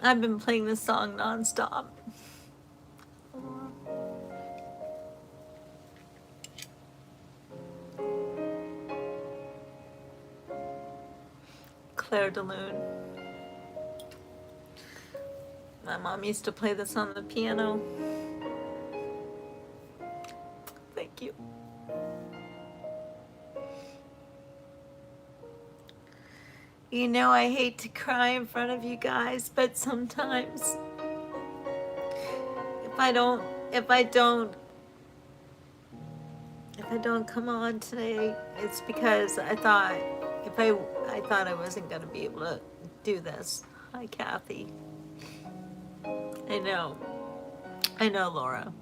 I've been playing this song nonstop. Claire de Lune. My mom used to play this on the piano. Thank you. You know, I hate to cry in front of you guys, but sometimes if I don't if I don't if I don't come on today, it's because I thought I wasn't gonna be able to do this. Hi, Kathy. I know. I know, Laura.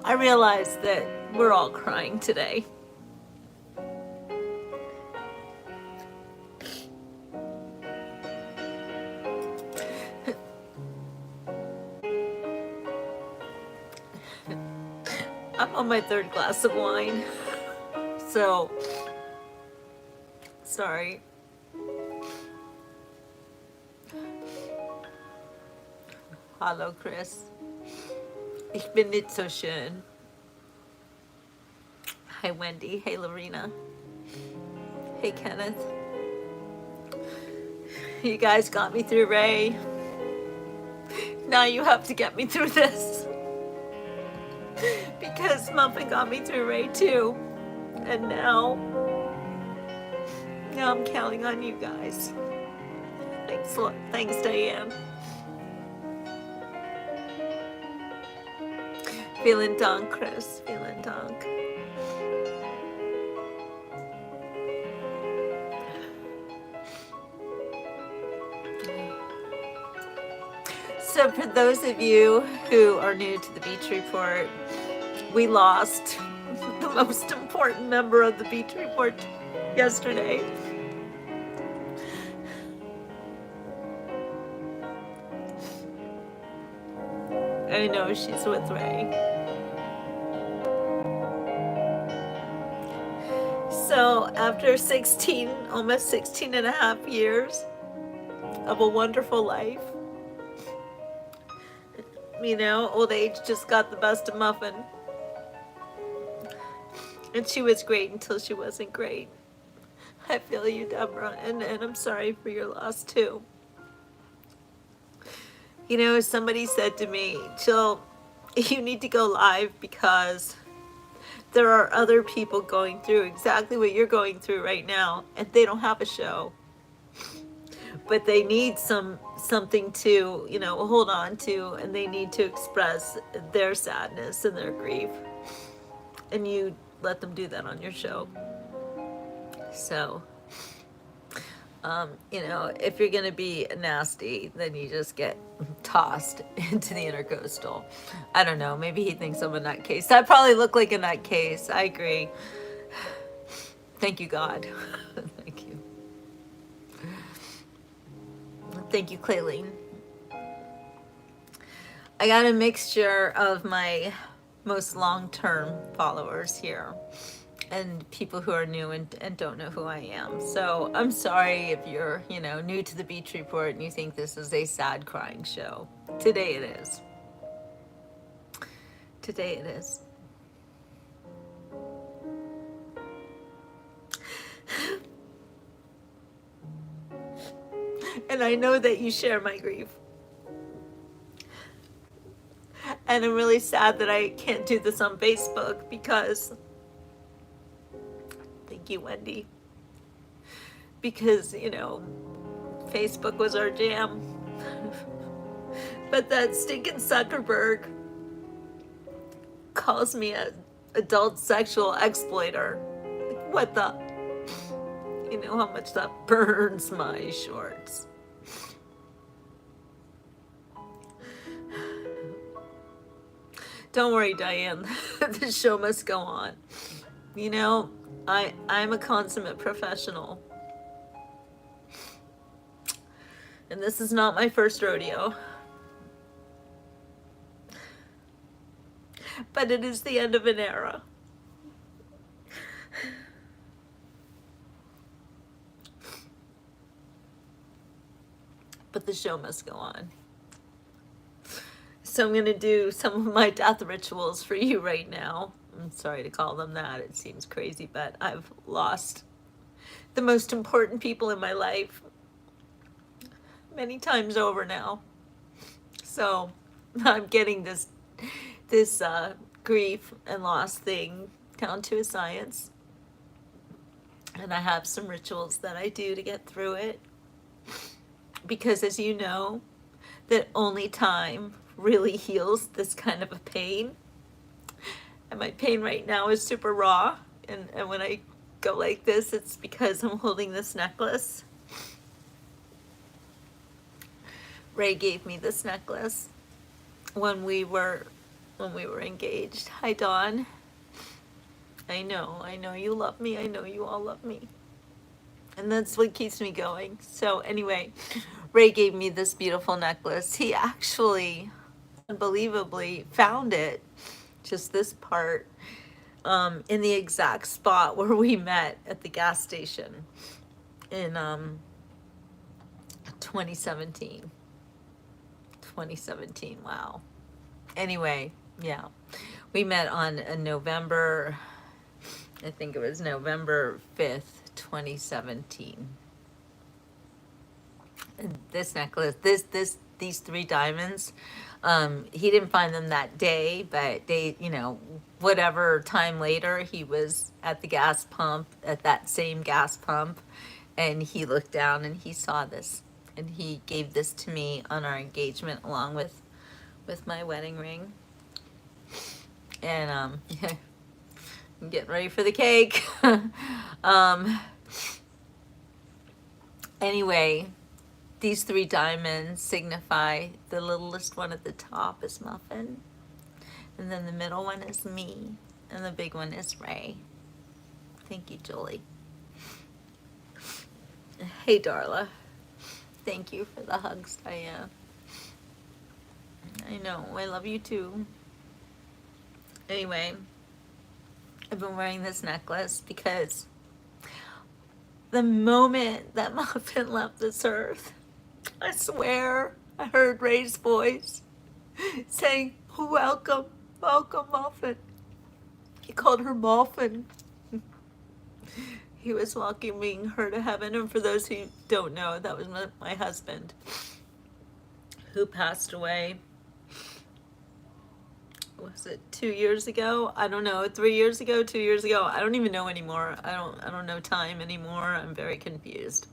I realize that we're all crying today. I'm on my third glass of wine. So, sorry. Hallo, Chris. Ich bin nicht so schön. Hi, Wendy. Hey, Lorena. Hey, Kenneth. You guys got me through Ray. Now you have to get me through this. Because Muffin got me through Ray too. And now I'm counting on you guys. Thanks, Diane. Vielen Dank, Chris. Vielen Dank. So for those of you who are new to the Beach Report, we lost the most important member of the Beach Report yesterday. I know she's with Ray. So after almost 16 and a half years of a wonderful life, you know, old age just got the best of Muffin. And she was great until she wasn't great. I feel you, Deborah, and I'm sorry for your loss too. You know, somebody said to me, Jill, you need to go live because there are other people going through exactly what you're going through right now, and they don't have a show. But they need something to, you know, hold on to, and they need to express their sadness and their grief. And you let them do that on your show. So, you know, if you're gonna be nasty, then you just get tossed into the intercoastal. I don't know, maybe he thinks I'm a nutcase. I probably look like a nutcase. I agree. Thank you, God. Thank you. Thank you, Clayleen. I got a mixture of my most long-term followers here and people who are new and don't know who I am. So I'm sorry if you're, you know, new to the Beach Report and you think this is a sad crying show. Today it is. Today it is. And I know that you share my grief. And I'm really sad that I can't do this on Facebook because, thank you, Wendy, because, you know, Facebook was our jam. But that stinking Zuckerberg calls me an adult sexual exploiter. Like, what the? You know how much that burns my shorts. Don't worry, Diane. The show must go on. You know, I'm a consummate professional. And this is not my first rodeo. But it is the end of an era. But the show must go on. So I'm going to do some of my death rituals for you right now. I'm sorry to call them that. It seems crazy, but I've lost the most important people in my life many times over now. So I'm getting this grief and loss thing down to a science. And I have some rituals that I do to get through it. Because as you know, that only time really heals this kind of a pain. And my pain right now is super raw. And when I go like this, it's because I'm holding this necklace. Ray gave me this necklace when we were engaged. Hi, Dawn. I know you love me. I know you all love me. And that's what keeps me going. So anyway, Ray gave me this beautiful necklace. He actually, unbelievably, found it, just this part, in the exact spot where we met at the gas station in 2017. 2017, wow. Anyway, yeah. We met on November, I think it was November 5th, 2017. And this necklace, these 3 diamonds, he didn't find them that day, but they, whatever time later, he was at the gas pump, at that same gas pump, and he looked down and he saw this, and he gave this to me on our engagement along with my wedding ring. And yeah, I'm getting ready for the cake. Anyway, these 3 diamonds signify the littlest one at the top is Muffin, and then the middle one is me, and the big one is Ray. Thank you, Julie. Hey, Darla. Thank you for the hugs, Diane. I know, I love you too. Anyway, I've been wearing this necklace because the moment that Muffin left this earth, I swear I heard Ray's voice saying, welcome, welcome, Muffin. He called her Muffin. He was welcoming her to heaven. And for those who don't know, that was my husband who passed away. Was it 2 years ago? I don't know. 3 years ago, 2 years ago. I don't even know anymore. I don't know time anymore. I'm very confused.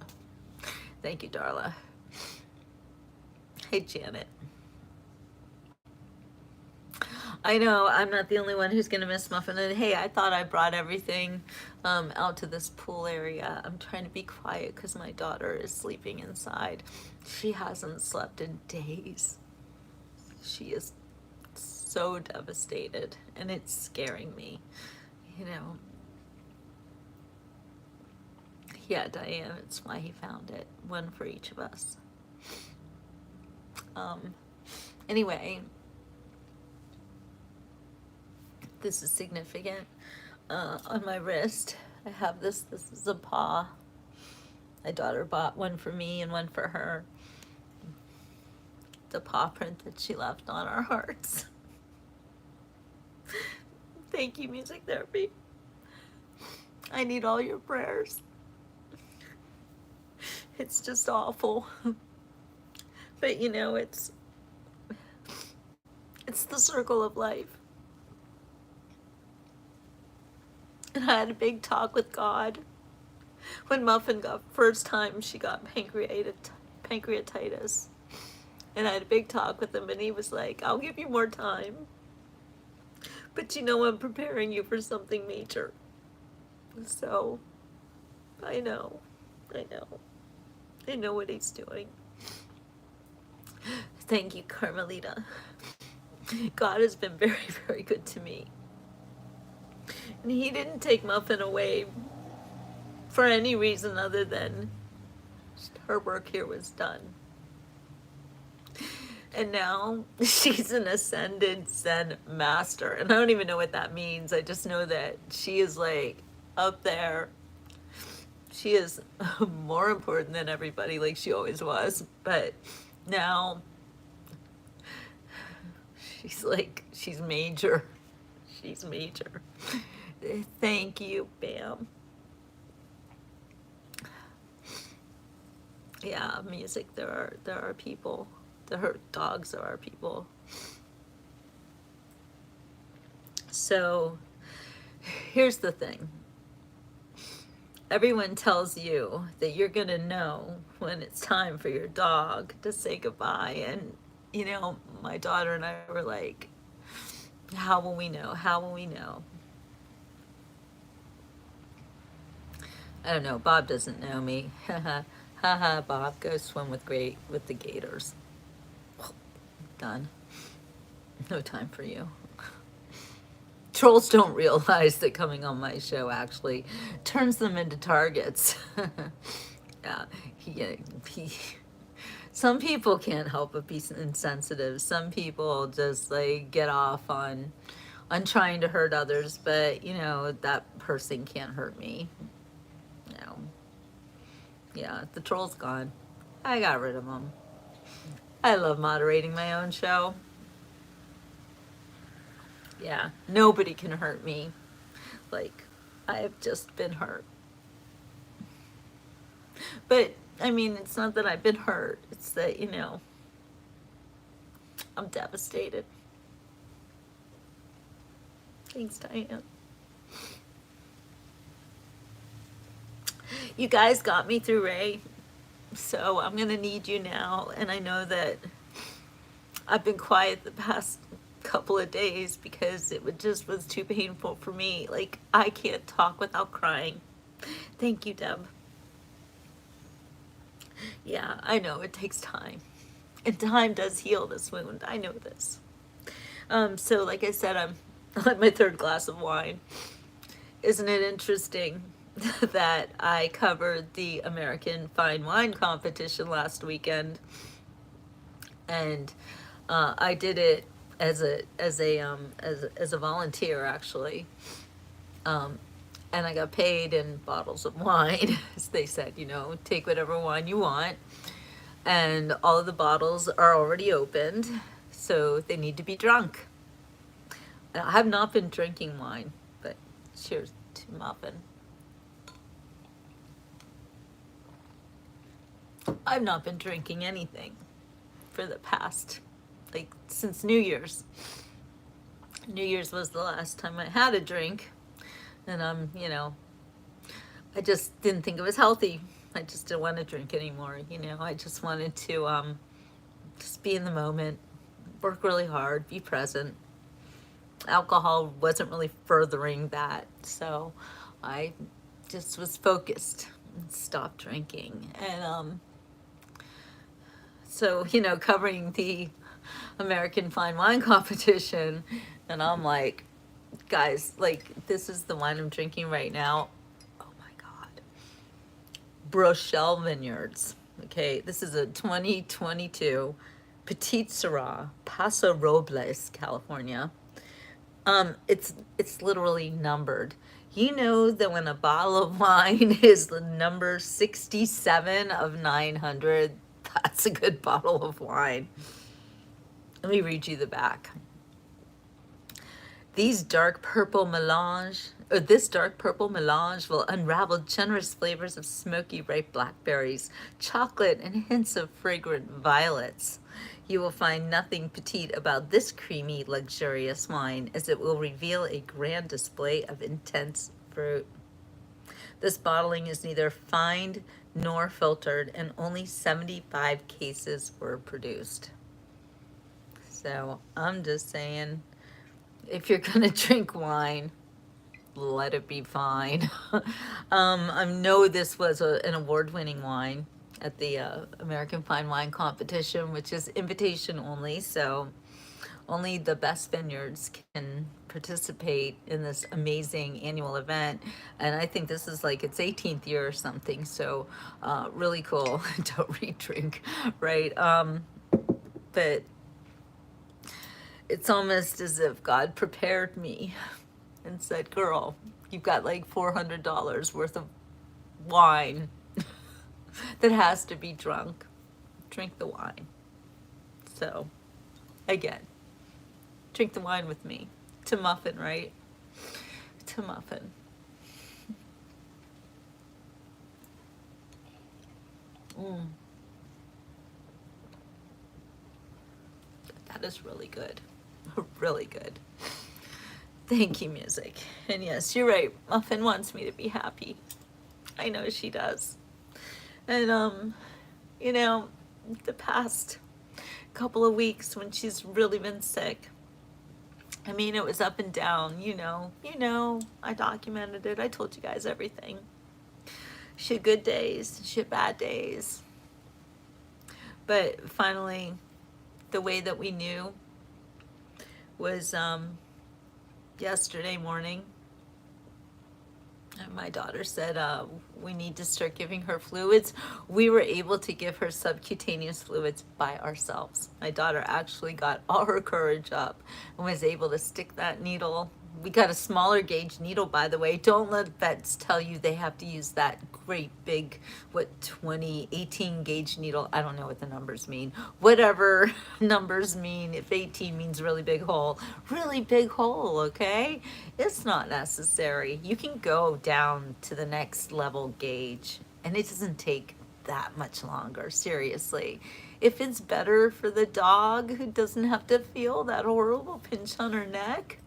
Thank you, Darla. Hey, Janet. I know I'm not the only one who's gonna miss Muffin. And hey, I thought I brought everything out to this pool area. I'm trying to be quiet because my daughter is sleeping inside. She hasn't slept in days. She is so devastated, and it's scaring me, Yeah, Diane, it's why he found it. One for each of us. Anyway, this is significant. On my wrist, I have this. This is a paw. My daughter bought one for me and one for her. The paw print that she left on our hearts. Thank you, music therapy. I need all your prayers. It's just awful. But it's the circle of life. And I had a big talk with God when Muffin first time she got pancreatitis. And I had a big talk with him, and he was like, I'll give you more time. But I'm preparing you for something major. So, I know what he's doing. Thank you, Carmelita. God has been very, very good to me. And he didn't take Muffin away for any reason other than her work here was done. And now she's an ascended Zen master. And I don't even know what that means. I just know that she is like up there. She is more important than everybody, like she always was. But now She's like, she's major. She's major. Thank you, Bam. Yeah, music. There are people. There are dogs. There are people. So here's the thing. Everyone tells you that you're gonna know when it's time for your dog to say goodbye, and you know, my daughter and I were like, how will we know? How will we know? I don't know. Bob doesn't know me. Haha, Bob, go swim with the gators. Done. No time for you. Trolls don't realize that coming on my show actually turns them into targets. Yeah, he, some people can't help but be insensitive. Some people just like get off on trying to hurt others, but you know, that person can't hurt me. No. Yeah, the troll's gone. I got rid of him. I love moderating my own show. Yeah, nobody can hurt me. Like, I have just been hurt. But, I mean, it's not that I've been hurt. It's that, you know, I'm devastated. Thanks, Diane. You guys got me through Ray, so I'm going to need you now. And I know that I've been quiet the past couple of days because it just was too painful for me. Like, I can't talk without crying. Thank you, Deb. Yeah, I know, it takes time. And time does heal this wound. I know this. So like I said, I'm on my third glass of wine. Isn't it interesting that I covered the American Fine Wine Competition last weekend, and I did it as a volunteer actually, and I got paid in bottles of wine. As they said, you know, take whatever wine you want, and all of the bottles are already opened, so they need to be drunk. I have not been drinking wine, but cheers to Muffin. I've not been drinking anything for the past, like, since New Year's. New Year's was the last time I had a drink, and you know, I just didn't think it was healthy. I just didn't want to drink anymore, you know. I just wanted to just be in the moment, work really hard, be present. Alcohol wasn't really furthering that, so I just was focused and stopped drinking. And so, you know, covering the American Fine Wine Competition, and I'm like, guys, like, this is the wine I'm drinking right now. Oh my God. Brochelle Vineyards. Okay, this is a 2022 Petite Syrah, Paso Robles, California. It's literally numbered. You know that when a bottle of wine is the number 67 of 900, that's a good bottle of wine. Let me read you the back. This dark purple melange will unravel generous flavors of smoky ripe blackberries, chocolate, and hints of fragrant violets. You will find nothing petite about this creamy, luxurious wine, as it will reveal a grand display of intense fruit. This bottling is neither fined nor filtered, and only 75 cases were produced. So I'm just saying, if you're gonna drink wine, let it be fine. I know this was an award-winning wine at the American Fine Wine Competition, which is invitation only, so only the best vineyards can participate in this amazing annual event. And I think this is like its 18th year or something, so really cool. Don't re-drink, right? But it's almost as if God prepared me and said, girl, you've got like $400 worth of wine that has to be drunk. Drink the wine. So, again, drink the wine with me. To Muffin, right? To Muffin. Mm, that is really good. Really good. Thank you, music. And yes, you're right. Muffin wants me to be happy. I know she does. And you know, the past couple of weeks when she's really been sick, I mean, it was up and down, I documented it. I told you guys everything. She had good days, she had bad days. But finally, the way that we knew was yesterday morning. And my daughter said, we need to start giving her fluids. We were able to give her subcutaneous fluids by ourselves. My daughter actually got all her courage up and was able to stick that needle. We got a smaller gauge needle, by the way. Don't let vets tell you they have to use that great big, 18 gauge needle. I don't know what the numbers mean. Whatever numbers mean, if 18 means really big hole, okay? It's not necessary. You can go down to the next level gauge, and it doesn't take that much longer, seriously. If it's better for the dog who doesn't have to feel that horrible pinch on her neck.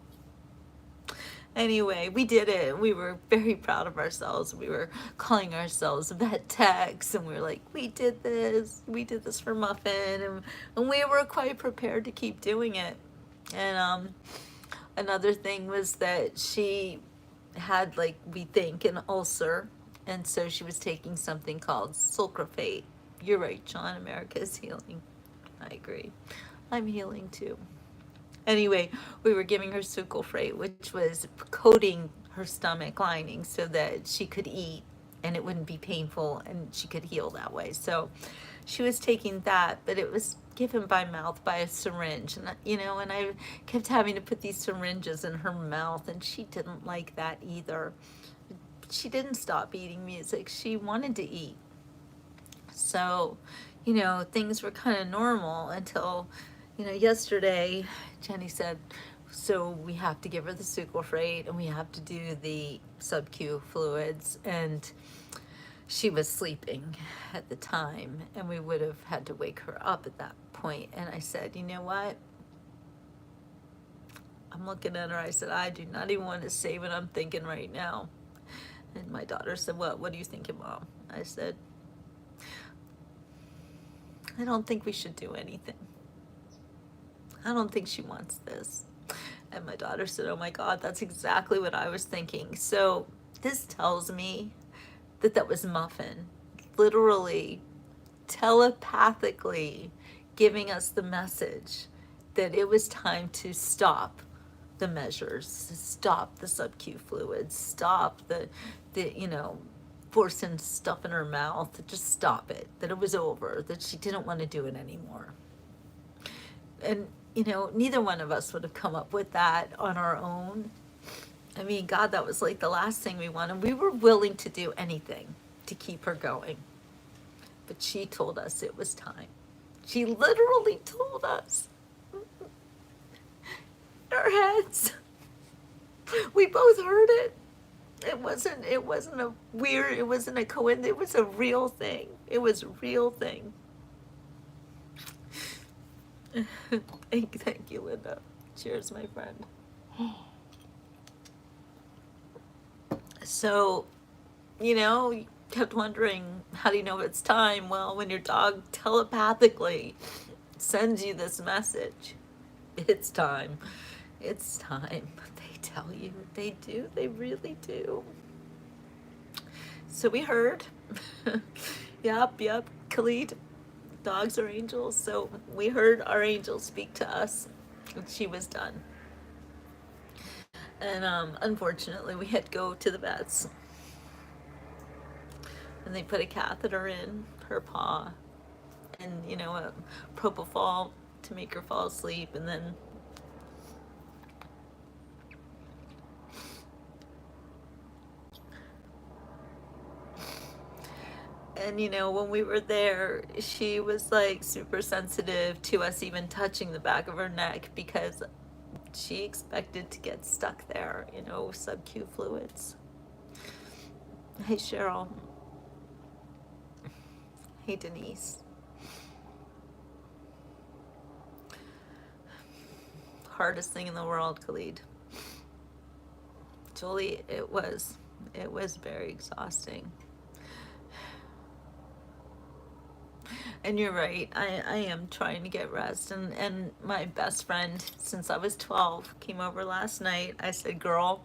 Anyway, we did it. We were very proud of ourselves. We were calling ourselves vet techs, and we were like, we did this for Muffin, and we were quite prepared to keep doing it. And another thing was that she had, like, we think, an ulcer, and so she was taking something called sulcrafate. You're right, John, America is healing. I agree. I'm healing too. Anyway, we were giving her sulcrafate, which was coating her stomach lining so that she could eat and it wouldn't be painful and she could heal that way. So she was taking that, but it was given by mouth by a syringe. And, and I kept having to put these syringes in her mouth, and she didn't like that either. She didn't stop eating, music. She wanted to eat. So, things were kind of normal until, yesterday Jenny said, so we have to give her the sulcrafate and we have to do the sub-Q fluids. And she was sleeping at the time, and we would have had to wake her up at that point. And I said, you know what? I'm looking at her. I said, I do not even want to say what I'm thinking right now. And my daughter said, what are you thinking, Mom? I said, I don't think we should do anything. I don't think she wants this. And my daughter said, oh my God, that's exactly what I was thinking. So this tells me that was Muffin, literally, telepathically giving us the message that it was time to stop the measures, stop the sub-Q fluids, stop the forcing stuff in her mouth, just stop it, that it was over, that she didn't want to do it anymore. And, neither one of us would have come up with that on our own. I mean, God, that was like the last thing we wanted. We were willing to do anything to keep her going. But she told us it was time. She literally told us. In our heads. We both heard it. It wasn't a weird, it wasn't a coincidence, it was a real thing. It was a real thing. Thank you, Linda. Cheers, my friend. So, kept wondering, how do you know it's time? Well, when your dog telepathically sends you this message, it's time. It's time. They tell you. They do. They really do. So we heard. Yep. Khalid, dogs are angels. So we heard our angel speak to us, and she was done. And unfortunately, we had to go to the vets. And they put a catheter in her paw, and a propofol to make her fall asleep, and then when we were there, she was like super sensitive to us even touching the back of her neck, because she expected to get stuck there, you know, sub-Q fluids. Hey, Cheryl. Hey, Denise. Hardest thing in the world, Khalid. Julie, it was very exhausting. And you're right, I am trying to get rest. And my best friend since I was 12 came over last night. I said, girl,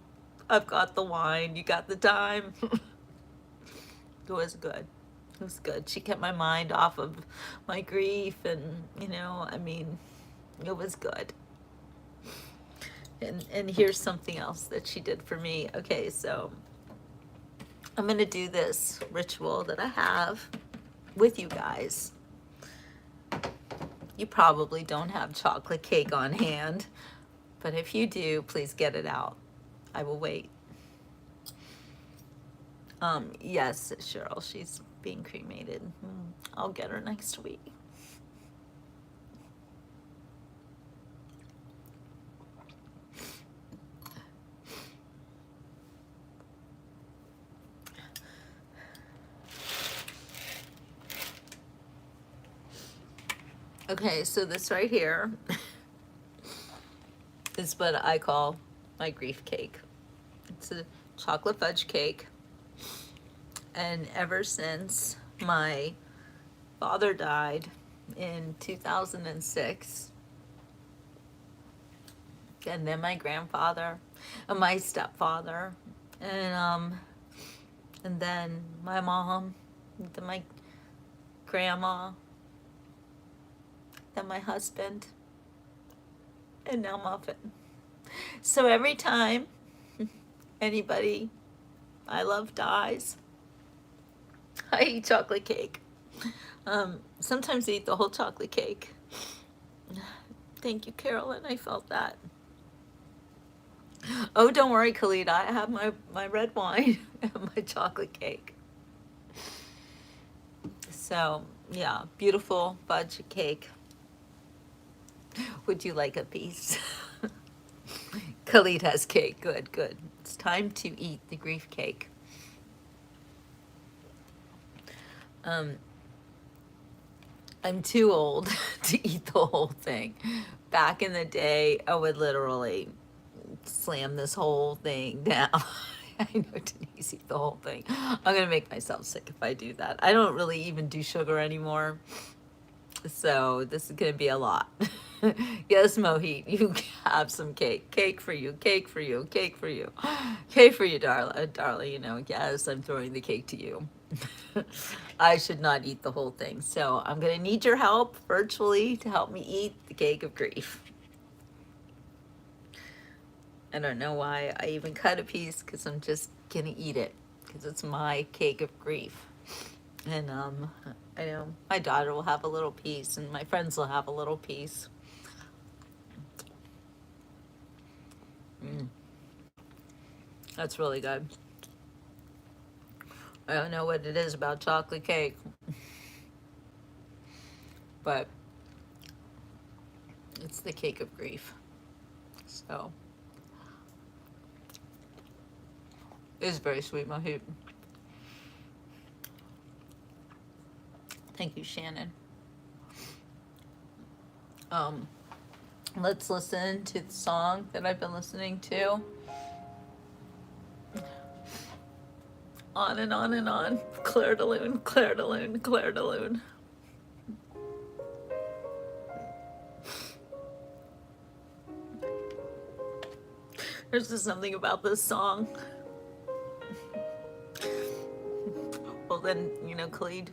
I've got the wine, you got the dime. It was good. It was good. She kept my mind off of my grief, and you know, I mean, it was good. And here's something else that she did for me. Okay, so I'm gonna do this ritual that I have with you guys. You probably don't have chocolate cake on hand, but if you do, please get it out. I will wait. Yes, Cheryl, she's being cremated. I'll get her next week. Okay, so this right here is what I call my grief cake. It's a chocolate fudge cake. And ever since my father died in 2006, and then my grandfather, and my stepfather, and then my mom, then my grandma, then my husband, and now Muffin. So every time anybody I love dies, I eat chocolate cake. Sometimes I eat the whole chocolate cake. Thank you, Carolyn. I felt that. Oh, don't worry, Khalid. I have my red wine and my chocolate cake. So, yeah, beautiful fudge cake. Would you like a piece? Khalid has cake. Good, good. It's time to eat the grief cake. I'm too old to eat the whole thing. Back in the day, I would literally slam this whole thing down. I know, Denise, eat the whole thing. I'm gonna make myself sick if I do that. I don't really even do sugar anymore, so this is gonna be a lot. Yes, Mohit, you have some cake. Cake for you, cake for you, cake for you. Cake for you, darling, you know, yes, I'm throwing the cake to you. I should not eat the whole thing. So I'm gonna need your help virtually to help me eat the cake of grief. I don't know why I even cut a piece, because I'm just gonna eat it, because it's my cake of grief. And I know my daughter will have a little piece, and my friends will have a little piece. That's really good. I don't know what it is about chocolate cake, but it's the cake of grief. So it's very sweet, Mohit. Thank you, Shannon. Let's listen to the song that I've been listening to. On and on and on. Claire de Lune, Claire de Lune, Claire de Lune. There's just something about this song. Well then, you know, Khalid,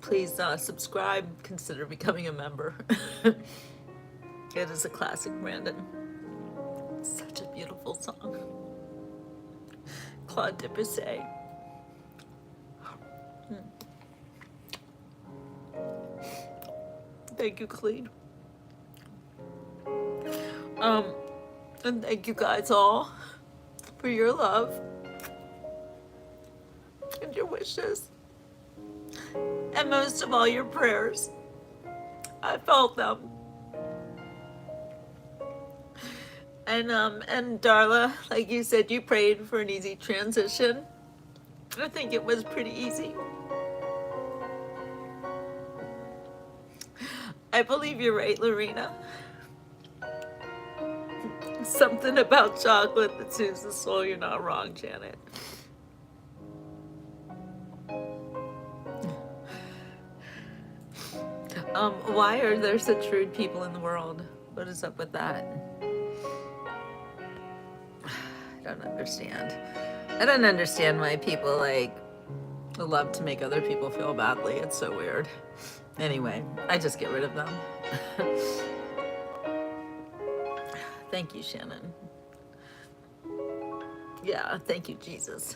please subscribe, consider becoming a member. It is a classic, Brandon. It's such a beautiful song. Claude Debussy. Thank you, Khalid. And thank you guys all for your love and your wishes, and most of all, your prayers. I felt them. And Darla, like you said, you prayed for an easy transition. I think it was pretty easy. I believe you're right, Lorena. Something about chocolate that soothes the soul. You're not wrong, Janet. Why are there such rude people in the world? What is up with that? I don't understand. I don't understand why people like love to make other people feel badly. It's so weird. Anyway, I just get rid of them. Thank you, Shannon. Yeah, thank you, Jesus.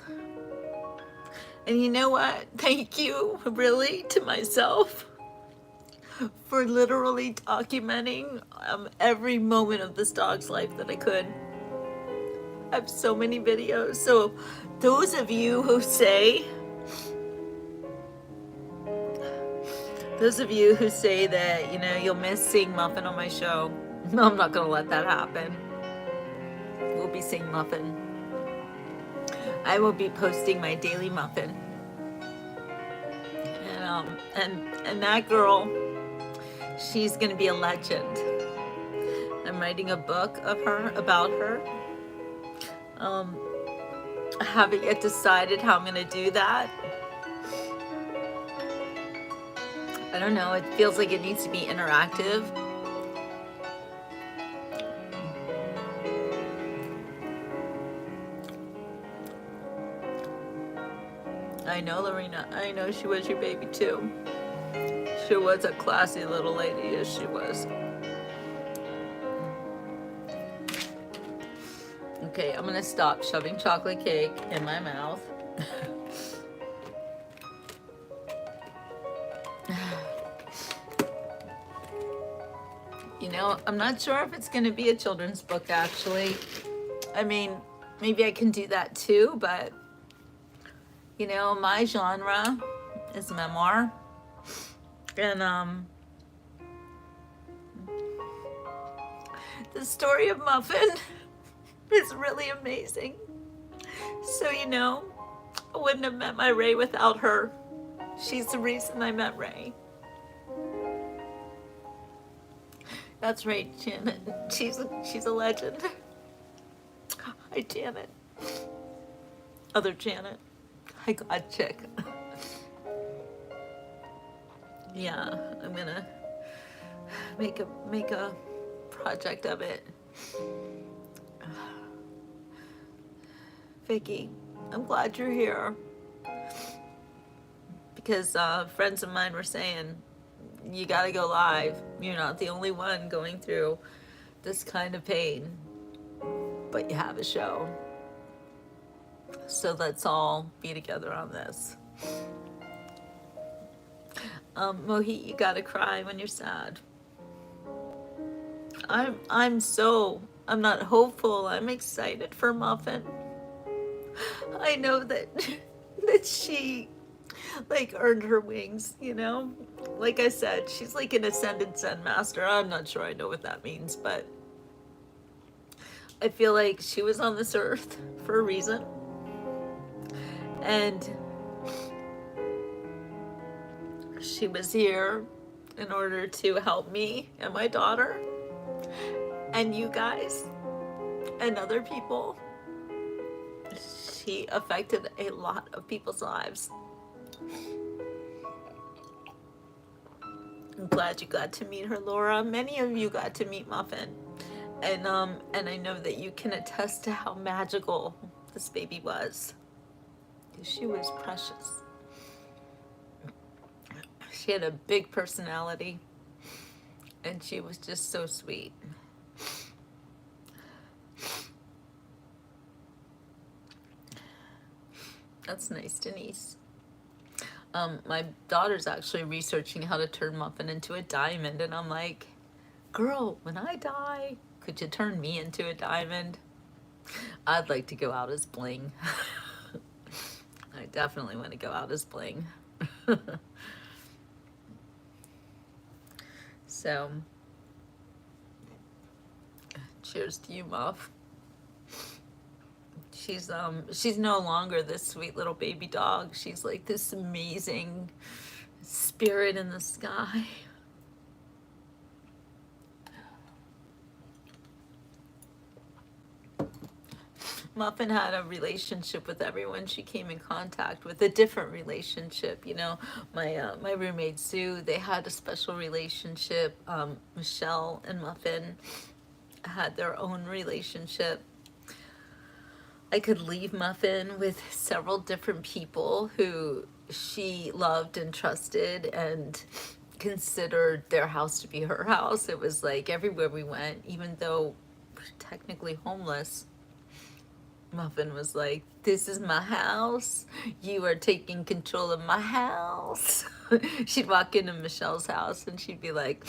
And you know what? Thank you, really, to myself for literally documenting every moment of this dog's life that I could. I have so many videos. So those of you who say that, you know, you'll miss seeing Muffin on my show, no, I'm not going to let that happen. We'll be seeing Muffin. I will be posting my daily Muffin. And that girl, she's going to be a legend. I'm writing a book of her, about her. I haven't yet decided how I'm going to do that. I don't know, it feels like it needs to be interactive. I know, Lorena, I know she was your baby too. She was a classy little lady, yes she was. Okay, I'm gonna stop shoving chocolate cake in my mouth. You know, I'm not sure if it's gonna be a children's book actually. I mean, maybe I can do that too, but you know, my genre is memoir. And the story of Muffin is really amazing. So, you know, I wouldn't have met my Ray without her. She's the reason I met Ray. That's right, Janet. She's a legend. Hi, Janet. Other Janet. Hi, God Chick. Yeah, I'm gonna make a project of it. Vicky, I'm glad you're here. Because friends of mine were saying, you gotta go live. You're not the only one going through this kind of pain, but you have a show. So let's all be together on this. Mohit, you gotta cry when you're sad. I'm not hopeful. I'm excited for Muffin. I know that she like earned her wings, you know? Like I said, she's like an ascended Zen master. I'm not sure I know what that means, but I feel like she was on this earth for a reason. And she was here in order to help me and my daughter and you guys and other people. She affected a lot of people's lives. I'm glad you got to meet her, Laura. Many of you got to meet Muffin. And I know that you can attest to how magical this baby was. She was precious. She had a big personality, and she was just so sweet. That's nice, Denise. My daughter's actually researching how to turn Muffin into a diamond, and I'm like, girl, when I die, could you turn me into a diamond? I'd like to go out as bling. I definitely want to go out as bling. So, Cheers to you, Muff. She's no longer this sweet little baby dog. She's like this amazing spirit in the sky. Muffin had a relationship with everyone she came in contact with, a different relationship. You know, my roommate Sue, they had a special relationship. Michelle and Muffin had their own relationship. I could leave Muffin with several different people who she loved and trusted and considered their house to be her house. It was like everywhere we went, even though we're technically homeless, Muffin was like, this is my house. You are taking control of my house. She'd walk into Michelle's house and she'd be like,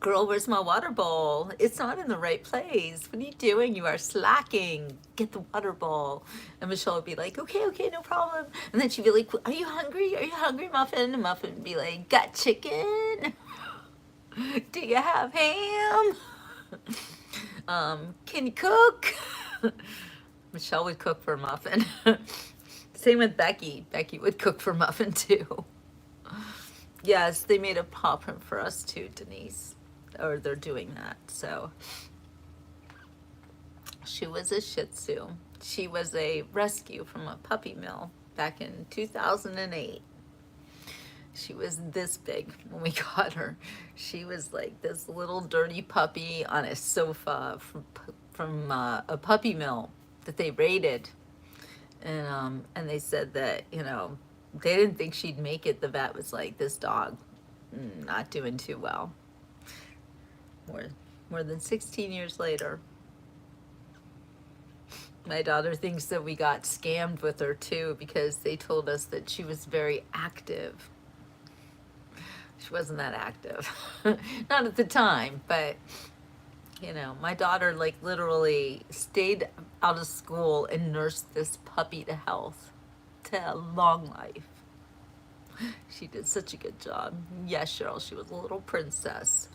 girl, where's my water bowl? It's not in the right place. What are you doing? You are slacking. Get the water bowl. And Michelle would be like, okay, no problem. And then she'd be like, are you hungry? Are you hungry, Muffin? And Muffin would be like, got chicken? Do you have ham? Can you cook? Michelle would cook for Muffin. Same with Becky. Becky would cook for Muffin too. Yes, they made a paw print for us too, Denise. Or they're doing that. So she was a Shih Tzu. She was a rescue from a puppy mill back in 2008. She was this big when we got her. She was like this little dirty puppy on a sofa from a puppy mill that they raided, and they said that, you know, they didn't think she'd make it. The vet was like, this dog not doing too well. More than 16 years later, my daughter thinks that we got scammed with her too, because they told us that she was very active. She wasn't that active. Not at the time, but you know, my daughter like literally stayed out of school and nursed this puppy to health, to a long life. She did such a good job. Yes, Cheryl, she was a little princess.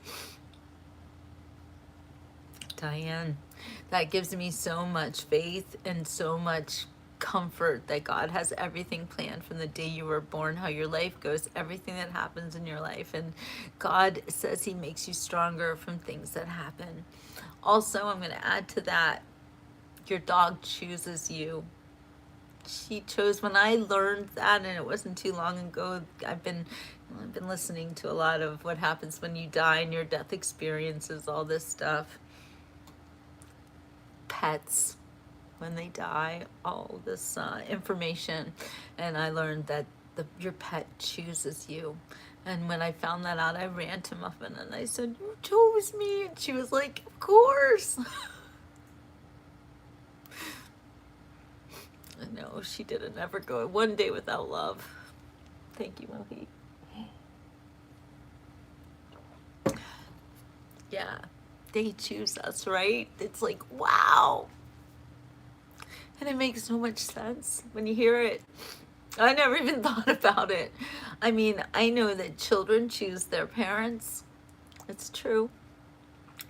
Diane, that gives me so much faith and so much comfort that God has everything planned from the day you were born, how your life goes, everything that happens in your life. And God says he makes you stronger from things that happen. Also, I'm going to add to that, your dog chooses you. She chose, when I learned that, and it wasn't too long ago, I've been listening to a lot of what happens when you die and your death experiences, all this stuff. Pets, when they die, all this information, and I learned that your pet chooses you. And when I found that out, I ran to Muffin and I said, you chose me. And she was like, of course. No, she didn't ever go one day without love. Thank you, Muffy. Yeah, they choose us, right? It's like, wow. And it makes so much sense when you hear it. I never even thought about it. I mean, I know that children choose their parents. It's true.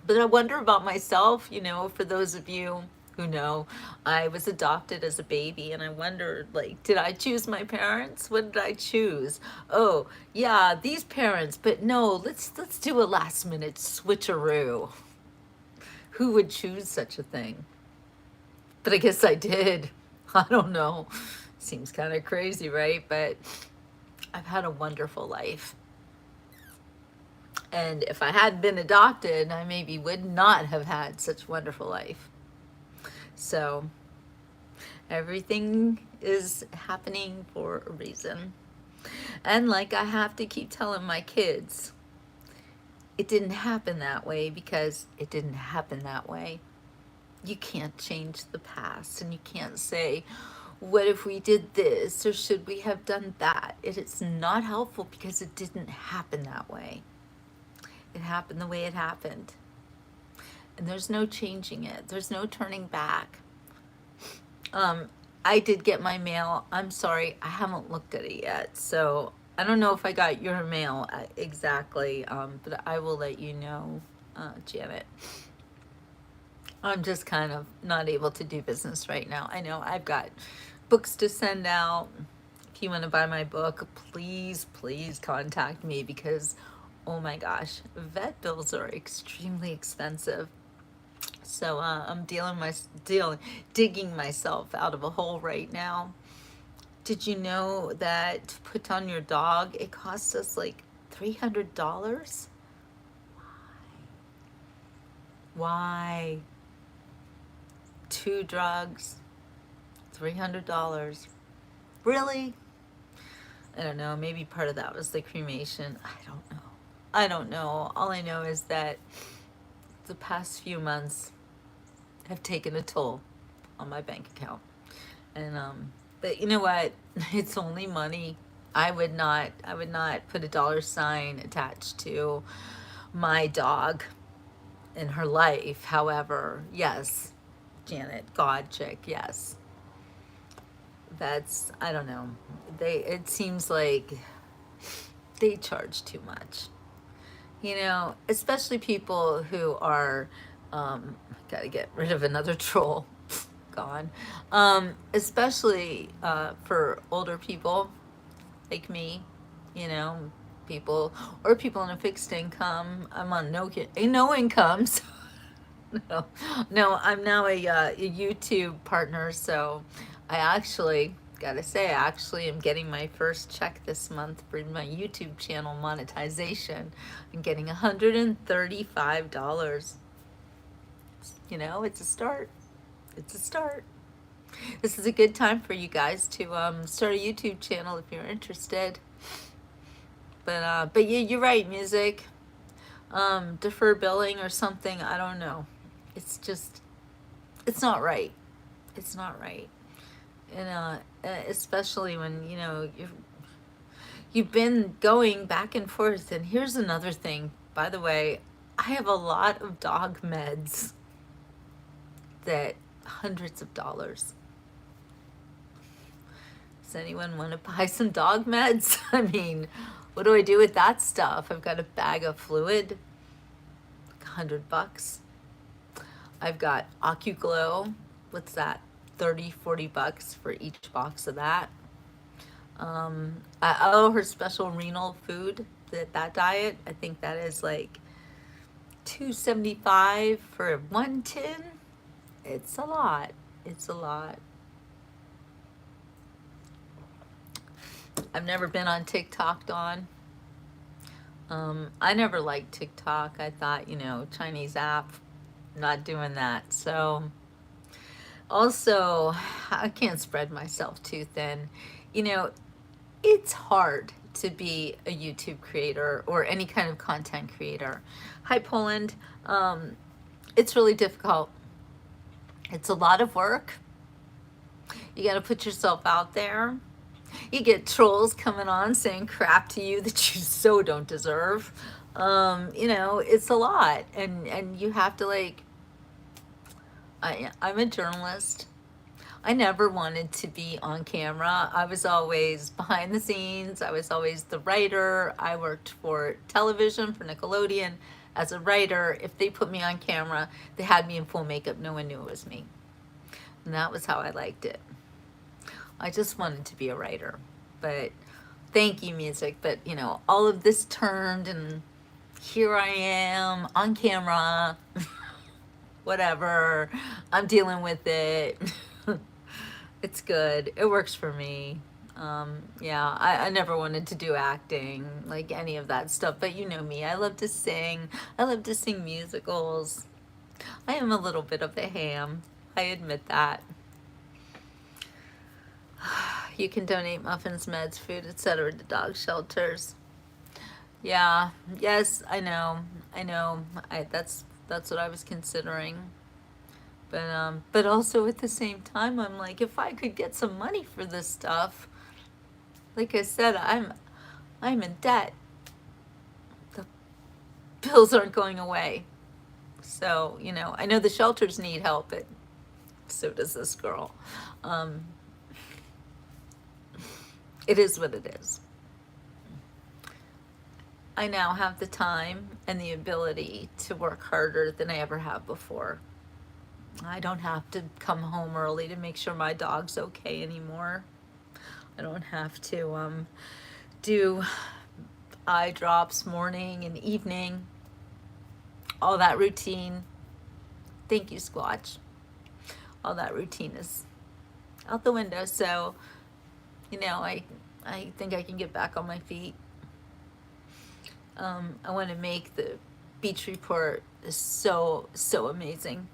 But I wonder about myself, you know, for those of you who know, I was adopted as a baby, and I wondered, like, did I choose my parents? What did I choose? Oh, yeah, these parents, but no, let's do a last minute switcheroo. Who would choose such a thing? But I guess I did. I don't know. Seems kind of crazy, right? But I've had a wonderful life. And if I had been adopted, I maybe would not have had such a wonderful life. So everything is happening for a reason. And like I have to keep telling my kids, it didn't happen that way because it didn't happen that way. You can't change the past, and you can't say, what if we did this, or should we have done that? It's not helpful because it didn't happen that way. It happened the way it happened. And there's no changing it. There's no turning back. I did get my mail. I'm sorry, I haven't looked at it yet. So I don't know if I got your mail exactly, but I will let you know, Janet. I'm just kind of not able to do business right now. I know I've got books to send out. If you want to buy my book, please, please contact me because, oh my gosh, vet bills are extremely expensive. So I'm digging myself out of a hole right now. Did you know that to put on your dog, it costs us like $300? Why? Two drugs, $300. Really? I don't know. Maybe part of that was the cremation. I don't know. I don't know. All I know is that the past few months have taken a toll on my bank account. And but you know what? It's only money. I would not put a dollar sign attached to my dog in her life. However, yes, Janet, God chick, yes. That's, I don't know. It seems like they charge too much. You know, especially people who are, gotta get rid of another troll. Gone. Especially for older people like me, you know, people, or people on a fixed income. I'm on no income, so no, no, I'm now a YouTube partner, so I actually gotta say, I actually am getting my first check this month for my YouTube channel monetization. I'm getting $135. You know, it's a start. It's a start. This is a good time for you guys to start a YouTube channel if you're interested. But yeah, you're right. Music, defer billing or something. I don't know. It's just, it's not right. It's not right. And especially when you've been going back and forth. And here's another thing. By the way, I have a lot of dog meds that hundreds of dollars. Does anyone want to buy some dog meds? I mean, what do I do with that stuff? I've got a bag of fluid, like $100. I've got OcuGlow. What's that? 30, $40 for each box of that. I owe her special renal food, that diet. I think that is like $275 for one tin. It's a lot. It's a lot. I've never been on TikTok, Dawn. I never liked TikTok. I thought, Chinese app, not doing that. So, also, I can't spread myself too thin. It's hard to be a YouTube creator or any kind of content creator. Hi, Poland. It's really difficult. It's a lot of work. You got to put yourself out there. You get trolls coming on saying crap to you that you so don't deserve. It's a lot. And you have to I'm a journalist. I never wanted to be on camera. I was always behind the scenes. I was always the writer. I worked for television, for Nickelodeon as a writer. If they put me on camera, they had me in full makeup. No one knew it was me. And that was how I liked it. I just wanted to be a writer. But thank you, music. But, all of this turned and here I am on camera. Whatever. I'm dealing with it. It's good. It works for me. Yeah, I never wanted to do acting, like any of that stuff. But you know me. I love to sing. I love to sing musicals. I am a little bit of a ham. I admit that. You can donate muffins, meds, food, etc. to dog shelters. Yeah. Yes, I know. That's what I was considering. But also at the same time, I'm like, if I could get some money for this stuff, like I said, I'm in debt. The bills aren't going away. So, I know the shelters need help, but so does this girl. It is what it is. I now have the time and the ability to work harder than I ever have before. I don't have to come home early to make sure my dog's okay anymore. I don't have to do eye drops morning and evening, all that routine. Thank you, Squatch. All that routine is out the window. So, you know, I think I can get back on my feet. I want to make the beach report so amazing.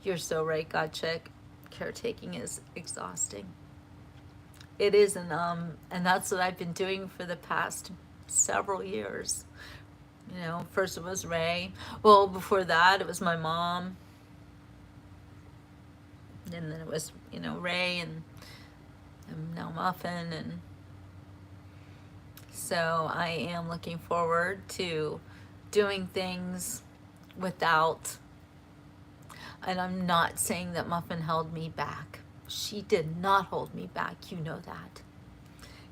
You're so right, God check. Caretaking is exhausting. It is, and that's what I've been doing for the past several years. You know, first it was Ray. Well, before that it was my mom. And then it was, you know, Ray and now Muffin. And so I am looking forward to doing things without, and I'm not saying that Muffin held me back. She did not hold me back. You know that.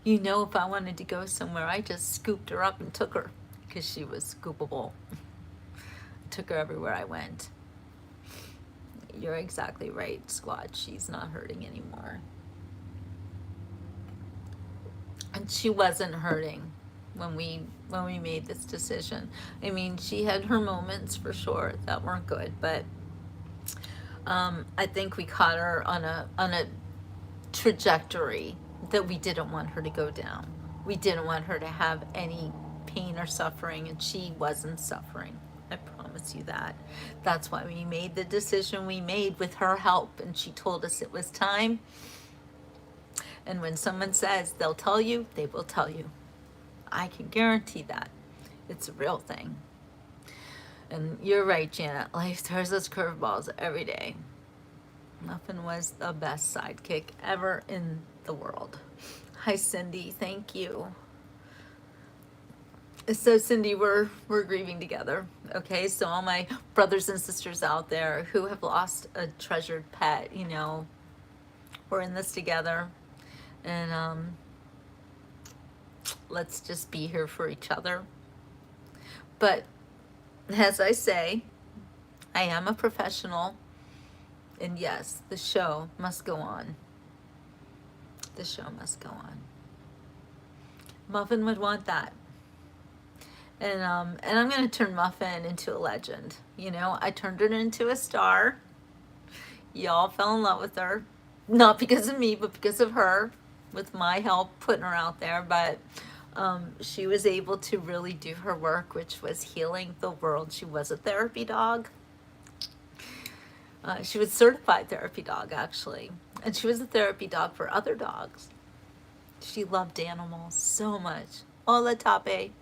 You know, if I wanted to go somewhere, I just scooped her up and took her because she was scoopable. Took her everywhere I went. You're exactly right, Squad. She's not hurting anymore. And she wasn't hurting when we made this decision. I mean, she had her moments for sure that weren't good, but I think we caught her on a trajectory that we didn't want her to go down. We didn't want her to have any pain or suffering, and she wasn't suffering. I promise you that. That's why we made the decision we made with her help, and she told us it was time. And when someone says they'll tell you, they will tell you. I can guarantee that. It's a real thing. And you're right, Janet. Life throws us curveballs every day. Muffin was the best sidekick ever in the world. Hi, Cindy. Thank you. So, Cindy, we're grieving together. Okay, so all my brothers and sisters out there who have lost a treasured pet, you know, we're in this together. And let's just be here for each other. But as I say, I am a professional, and yes, the show must go on. The show must go on. Muffin would want that. And I'm going to turn Muffin into a legend. You know, I turned her into a star. Y'all fell in love with her. Not because of me, but because of her, with my help putting her out there. But she was able to really do her work, which was healing the world. She was a therapy dog. She was a certified therapy dog, actually. And she was a therapy dog for other dogs. She loved animals so much. Hola, Tape.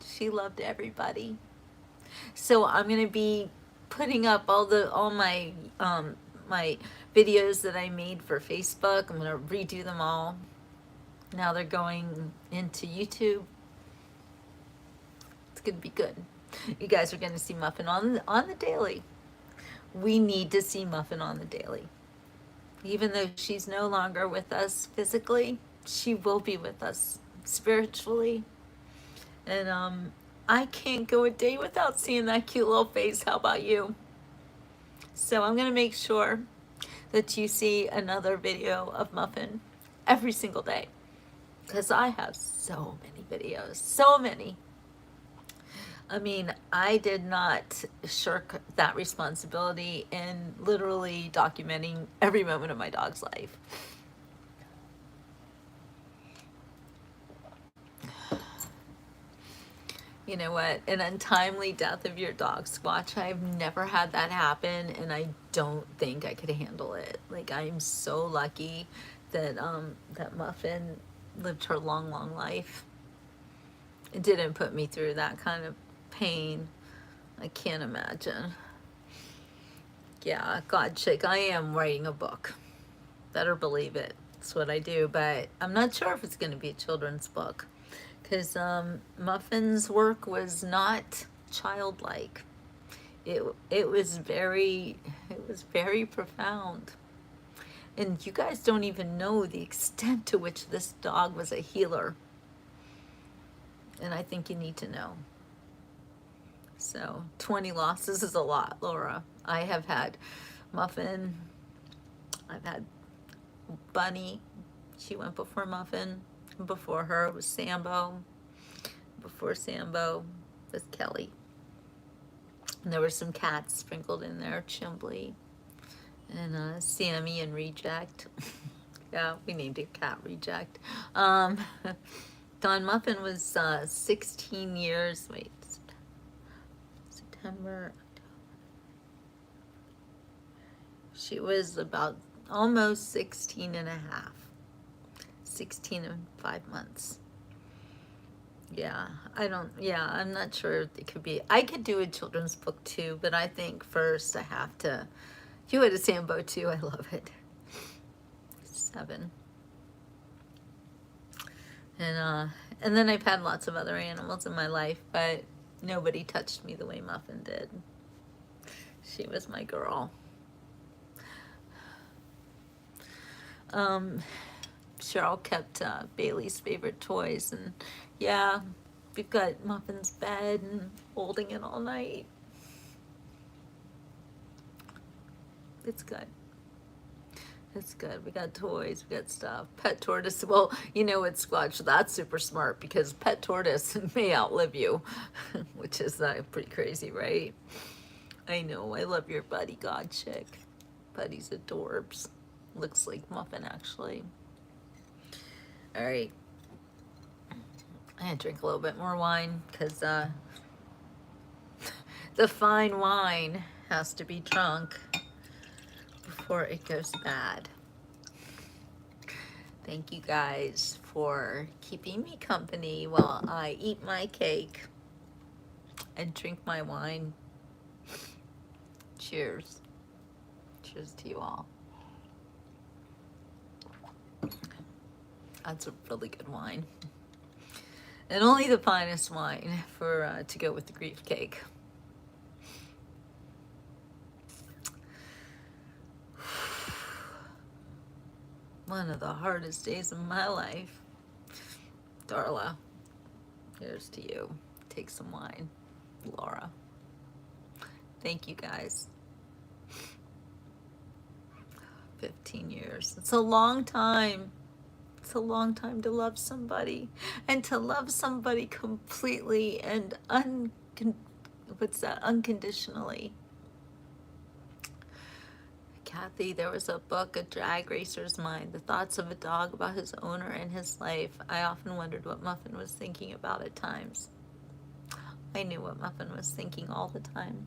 She loved everybody. So I'm going to be putting up all my my videos that I made for Facebook. I'm going to redo them all. Now they're going into YouTube. It's going to be good. You guys are going to see Muffin on the daily. We need to see Muffin on the daily. Even though she's no longer with us physically, she will be with us spiritually. And I can't go a day without seeing that cute little face. How about you? So I'm going to make sure that you see another video of Muffin every single day, because I have so many videos, so many. I mean, I did not shirk that responsibility in literally documenting every moment of my dog's life. You know what? An untimely death of your dog, Squatch. I've never had that happen, and I don't think I could handle it. Like, I'm so lucky that that Muffin lived her long life. It didn't put me through that kind of pain. I can't imagine. Yeah, God, chick, I am writing a book. Better believe it. That's what I do, but I'm not sure if it's going to be a children's book, because Muffin's work was not childlike. It was very profound. And you guys don't even know the extent to which this dog was a healer. And I think you need to know. So 20 losses is a lot, Laura. I have had Muffin, I've had Bunny. She went before Muffin. Before her was Sambo. Before Sambo was Kelly. And there were some cats sprinkled in there, Chimbly and Sammy and Reject. Yeah, we named it Cat Reject. Um, Don Muffin was 16 years. Wait, September. She was about almost 16 and a half. 16 and 5 months. Yeah, I'm not sure it could be. I could do a children's book too, but I think first I have to. You had a Sambo too. I love it. 7. And then I've had lots of other animals in my life, but nobody touched me the way Muffin did. She was my girl. Cheryl kept Bailey's favorite toys, and yeah, we've got Muffin's bed and holding it all night. It's good. It's good. We got toys, we got stuff. Pet Tortoise, well, you know what, Squatch, that's super smart because Pet Tortoise may outlive you, which is pretty crazy, right? I know, I love your Buddy God chick. Buddy's adorbs. Looks like Muffin, actually. All right. I'm gonna drink a little bit more wine because the fine wine has to be drunk before it goes bad. Thank you guys for keeping me company while I eat my cake and drink my wine. Cheers. Cheers to you all. That's a really good wine. And only the finest wine for to go with the grief cake. One of the hardest days of my life. Darla, here's to you. Take some wine. Laura. Thank you guys. 15 years. It's a long time. It's a long time to love somebody. And to love somebody completely and unconditionally. Kathy, there was a book, A Drag Racer's Mind, The Thoughts of a Dog About His Owner and His Life. I often wondered what Muffin was thinking about at times. I knew what Muffin was thinking all the time.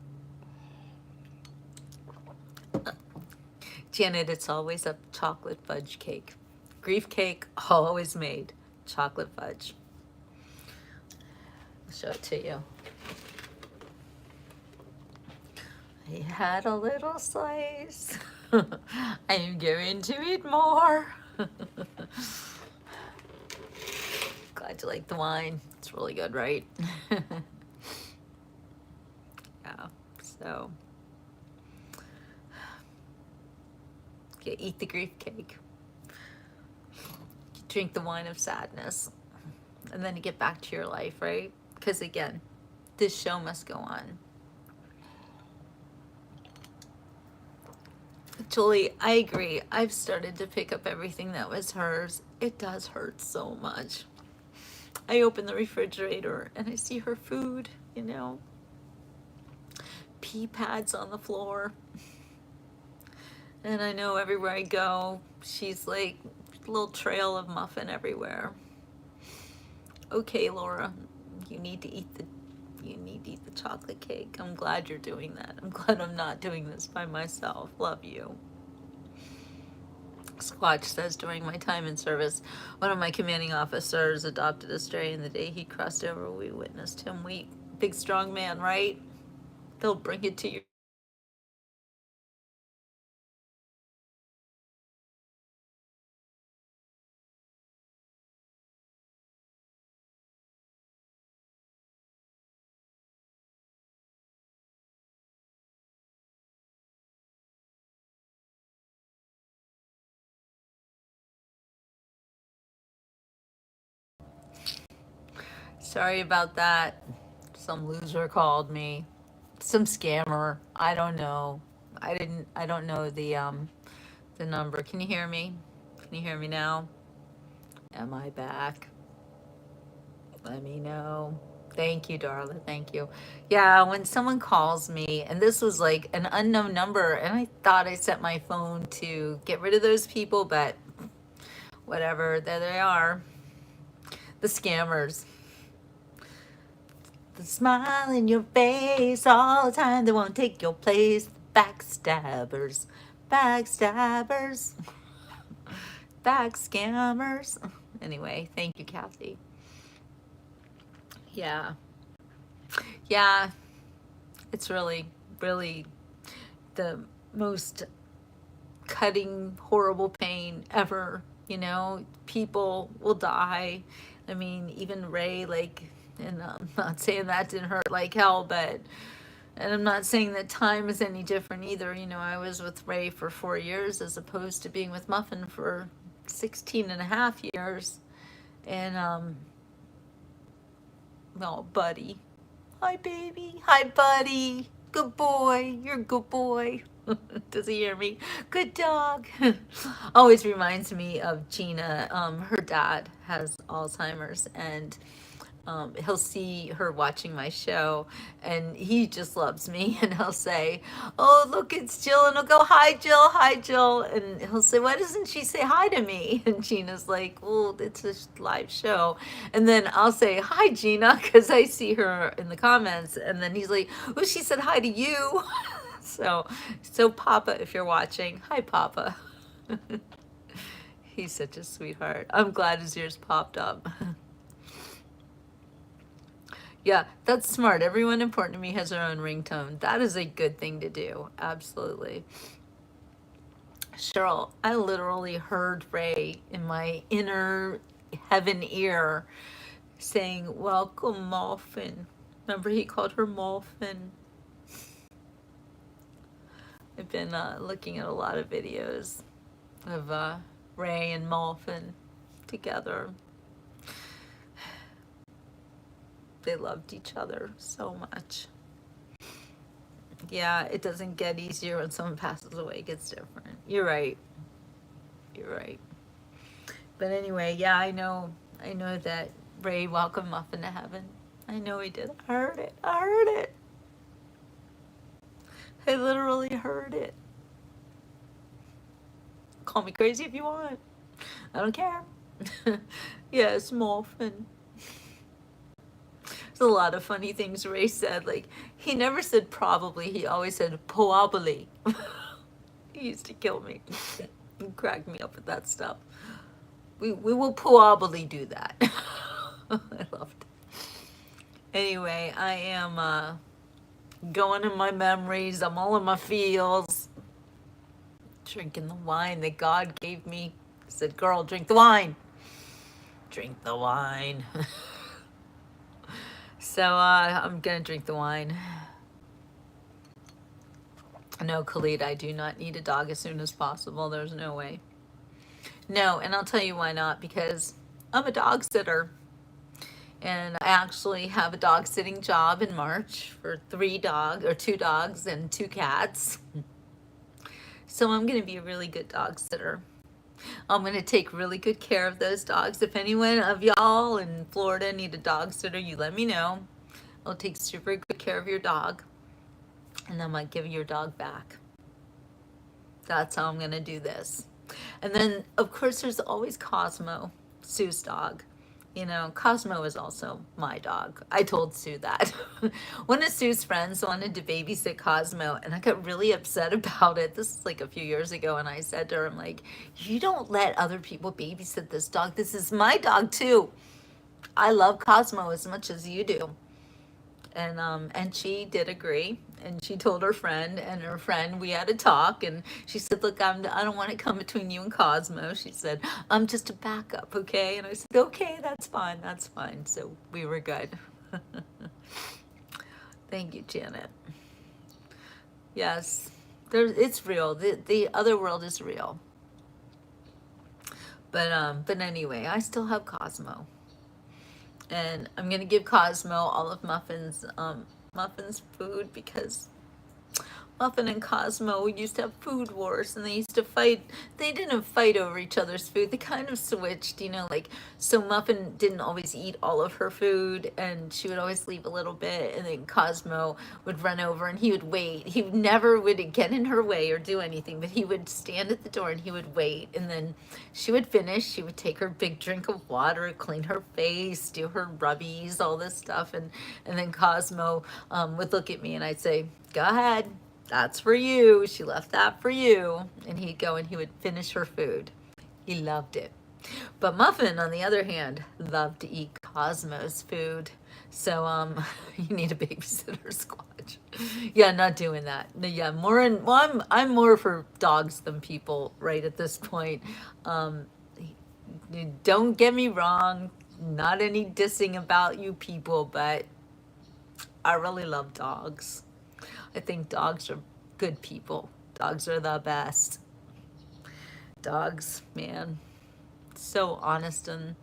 Janet, it's always a chocolate fudge cake. Grief cake, always made. Chocolate fudge. I'll show it to you. I had a little slice. I'm going to eat more. Glad you like the wine. It's really good, right? Yeah, so you eat the grief cake. You drink the wine of sadness. And then you get back to your life, right? Because again, this show must go on. Julie, I agree. I've started to pick up everything that was hers. It does hurt so much. I open the refrigerator and I see her food, you know, pee pads on the floor. And I know everywhere I go, she's like a little trail of Muffin everywhere. Okay, Laura, you need to eat the chocolate cake. I'm glad you're doing that. I'm glad I'm not doing this by myself. Love you. Squatch says, during my time in service, one of my commanding officers adopted a stray, and the day he crossed over, we witnessed him weep. Big, strong man, right? They'll bring it to you. Sorry about that. Some loser called me. Some scammer. I don't know. I don't know the number. Can you hear me? Can you hear me now? Am I back? Let me know. Thank you, darling. Thank you. Yeah, when someone calls me, and this was like an unknown number, and I thought I set my phone to get rid of those people, but whatever, there they are. The scammers. The smile in your face all the time, they won't take your place. Backstabbers. Backstabbers. Back scammers. Anyway, thank you, Kathy. Yeah. Yeah, it's really, really the most cutting, horrible pain ever. You know, people will die. I mean, even Ray, like, and I'm not saying that didn't hurt like hell, but, and I'm not saying that time is any different either. You know, I was with Ray for 4 years as opposed to being with Muffin for 16 and a half years. And, well, buddy. Hi, baby. Hi, buddy. Good boy. You're a good boy. Does he hear me? Good dog. Always reminds me of Gina. Her dad has Alzheimer's, and he'll see her watching my show, and he just loves me, and he'll say, oh, look, it's Jill, and he'll go, hi, Jill, and he'll say, why doesn't she say hi to me? And Gina's like, well, it's a live show. And then I'll say, hi, Gina, because I see her in the comments, and then he's like, oh, she said hi to you. So Papa, if you're watching, hi, Papa. He's such a sweetheart. I'm glad his ears popped up. Yeah, that's smart. Everyone important to me has their own ringtone. That is a good thing to do. Absolutely. Cheryl, I literally heard Ray in my inner heaven ear saying, welcome, Muffin. Remember he called her Muffin? I've been looking at a lot of videos of Ray and Muffin together. They loved each other so much. Yeah, it doesn't get easier when someone passes away. It gets different. You're right. You're right. But anyway, yeah, I know that Ray welcomed Muffin to heaven. I know he did. I heard it. I heard it. I literally heard it. Call me crazy if you want. I don't care. Yes, Muffin. There's a lot of funny things Ray said. Like, he never said probably. He always said probably. He used to kill me. He cracked me up with that stuff. We will probably do that. I loved it. Anyway, I am going in my memories. I'm all in my feels. Drinking the wine that God gave me. I said, girl, drink the wine. Drink the wine. So I'm going to drink the wine. No, Khalid, I do not need a dog as soon as possible. There's no way. No, and I'll tell you why not. Because I'm a dog sitter. And I actually have a dog sitting job in March for 2 dogs and 2 cats. So I'm going to be a really good dog sitter. I'm going to take really good care of those dogs. If anyone of y'all in Florida need a dog sitter, you let me know. I'll take super good care of your dog. And I might give your dog back. That's how I'm going to do this. And then, of course, there's always Cosmo, Sue's dog. You know, Cosmo is also my dog. I told Sue that. One of Sue's friends wanted to babysit Cosmo, and I got really upset about it. This is like a few years ago, and I said to her, I'm like, you don't let other people babysit this dog. This is my dog, too. I love Cosmo as much as you do. And she did agree, and she told her friend, and her friend, we had a talk, and she said, look, I don't want to come between you and Cosmo. She said, I'm just a backup, okay? And I said, okay, that's fine, that's fine. So we were good. Thank you, Janet. Yes, it's real. The other world is real. But anyway, I still have Cosmo. And I'm gonna give Cosmo all of Muffin's food because Muffin and Cosmo used to have food wars and they used to fight. They didn't fight over each other's food. They kind of switched, like, so Muffin didn't always eat all of her food and she would always leave a little bit. And then Cosmo would run over and he would wait. He never would get in her way or do anything, but he would stand at the door and he would wait. And then she would finish. She would take her big drink of water, clean her face, do her rubbies, all this stuff. And then Cosmo would look at me and I'd say, go ahead. That's for you. She left that for you. And he'd go and he would finish her food. He loved it. But Muffin, on the other hand, loved to eat Cosmo's food. So you need a babysitter, Squatch. Yeah, not doing that. Yeah, I'm more for dogs than people right at this point. Don't get me wrong, not any dissing about you people, but I really love dogs. I think dogs are good people. Dogs are the best. Dogs, man, so honest and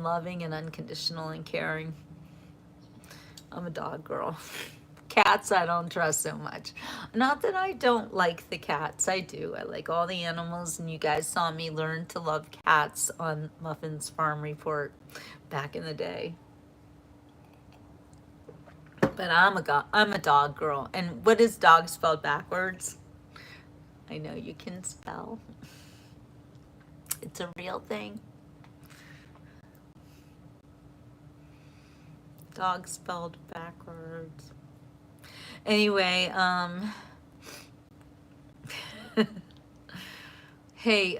loving and unconditional and caring. I'm a dog girl. Cats I don't trust so much. Not that I don't like the cats. I do. I like all the animals, and you guys saw me learn to love cats on Muffin's Farm Report back in the day. But I'm a dog girl. And what is dog spelled backwards? I know you can spell. It's a real thing. Dog spelled backwards. Anyway, hey,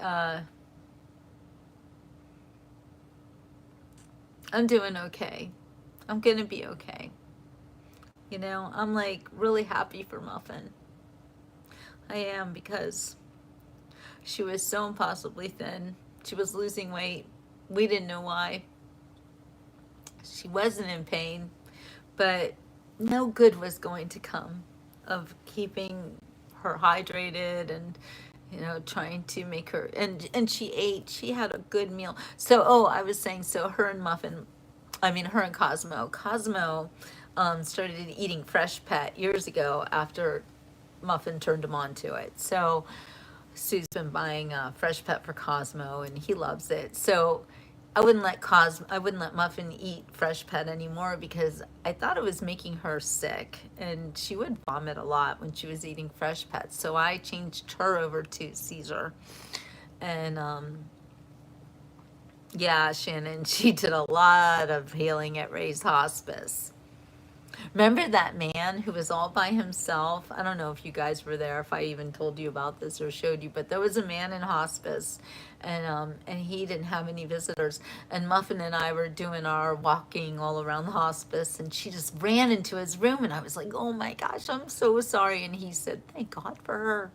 I'm doing okay. I'm gonna be okay. I'm like really happy for Muffin. I am, because she was so impossibly thin. She was losing weight. We didn't know why. She wasn't in pain, but no good was going to come of keeping her hydrated and trying to make her, and she ate. She had a good meal. So I was saying, so her and Cosmo started eating Fresh Pet years ago after Muffin turned him on to it. So Sue's been buying Fresh Pet for Cosmo, and he loves it. So I wouldn't let Muffin eat Fresh Pet anymore because I thought it was making her sick, and she would vomit a lot when she was eating Fresh Pet. So I changed her over to Caesar, and yeah, Shannon, she did a lot of healing at Ray's hospice. Remember that man who was all by himself? I don't know if you guys were there, if I even told you about this or showed you, but there was a man in hospice, and he didn't have any visitors. And Muffin and I were doing our walking all around the hospice, and she just ran into his room, and I was like, oh my gosh, I'm so sorry. And he said, thank God for her.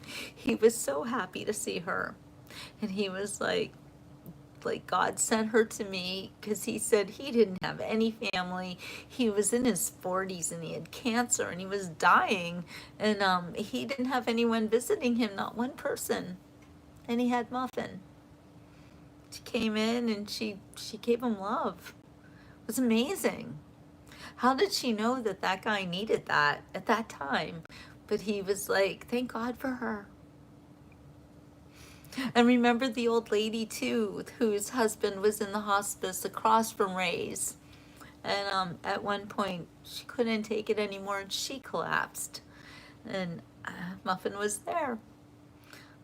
He was so happy to see her. And he was like God sent her to me, because he said he didn't have any family. He was in his 40s and he had cancer and he was dying, and he didn't have anyone visiting him, not one person. And he had Muffin. She came in and she gave him love. It was amazing. How did she know that guy needed that at that time? But he was like, thank God for her. And remember the old lady too, whose husband was in the hospice across from Ray's. And at one point she couldn't take it anymore and she collapsed. And Muffin was there.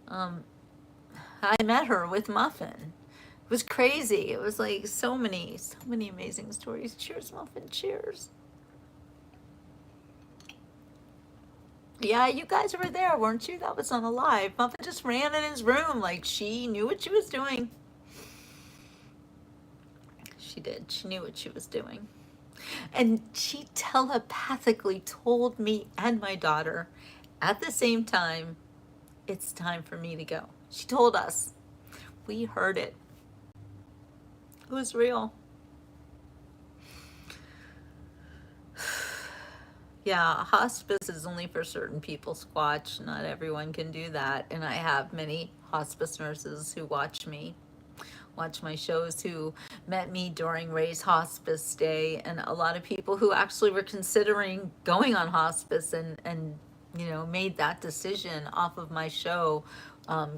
I met her with Muffin. It was crazy. It was like so many amazing stories. Cheers, Muffin, cheers. Yeah, you guys were there, weren't you? That was on a live. Muffin just ran in his room like she knew what she was doing. She did. She knew what she was doing. And she telepathically told me and my daughter at the same time, it's time for me to go. She told us. We heard it. It was real. Yeah, hospice is only for certain people, Squatch. Not everyone can do that. And I have many hospice nurses who watch me watch my shows who met me during Ray's hospice stay, and a lot of people who actually were considering going on hospice and you know, made that decision off of my show,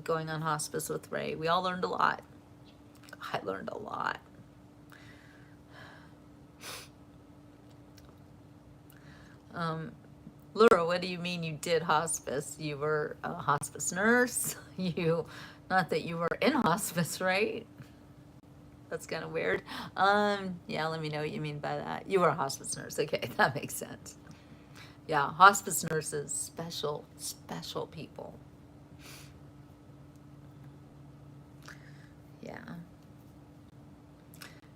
going on hospice with Ray. We all learned a lot. I learned a lot. Laura, what do you mean you did hospice? You were a hospice nurse? Not that you were in hospice, right? That's kind of weird. Yeah, let me know what you mean by that. You were a hospice nurse. Okay, that makes sense. Yeah, hospice nurses, special people. Yeah.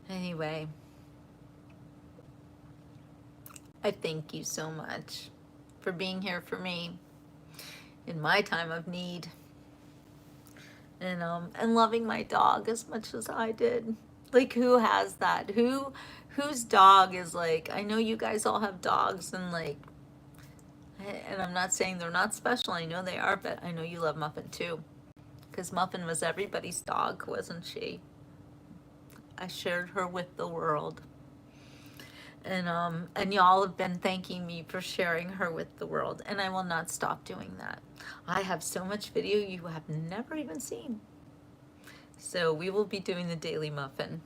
Anyway, I thank you so much for being here for me in my time of need, and loving my dog as much as I did. Like, who has that? Whose dog is like, I know you guys all have dogs, and like, and I'm not saying they're not special, I know they are, but I know you love Muffin too, because Muffin was everybody's dog, wasn't she? I shared her with the world. And y'all have been thanking me for sharing her with the world, and I will not stop doing that. I have so much video you have never even seen. So we will be doing the daily Muffin,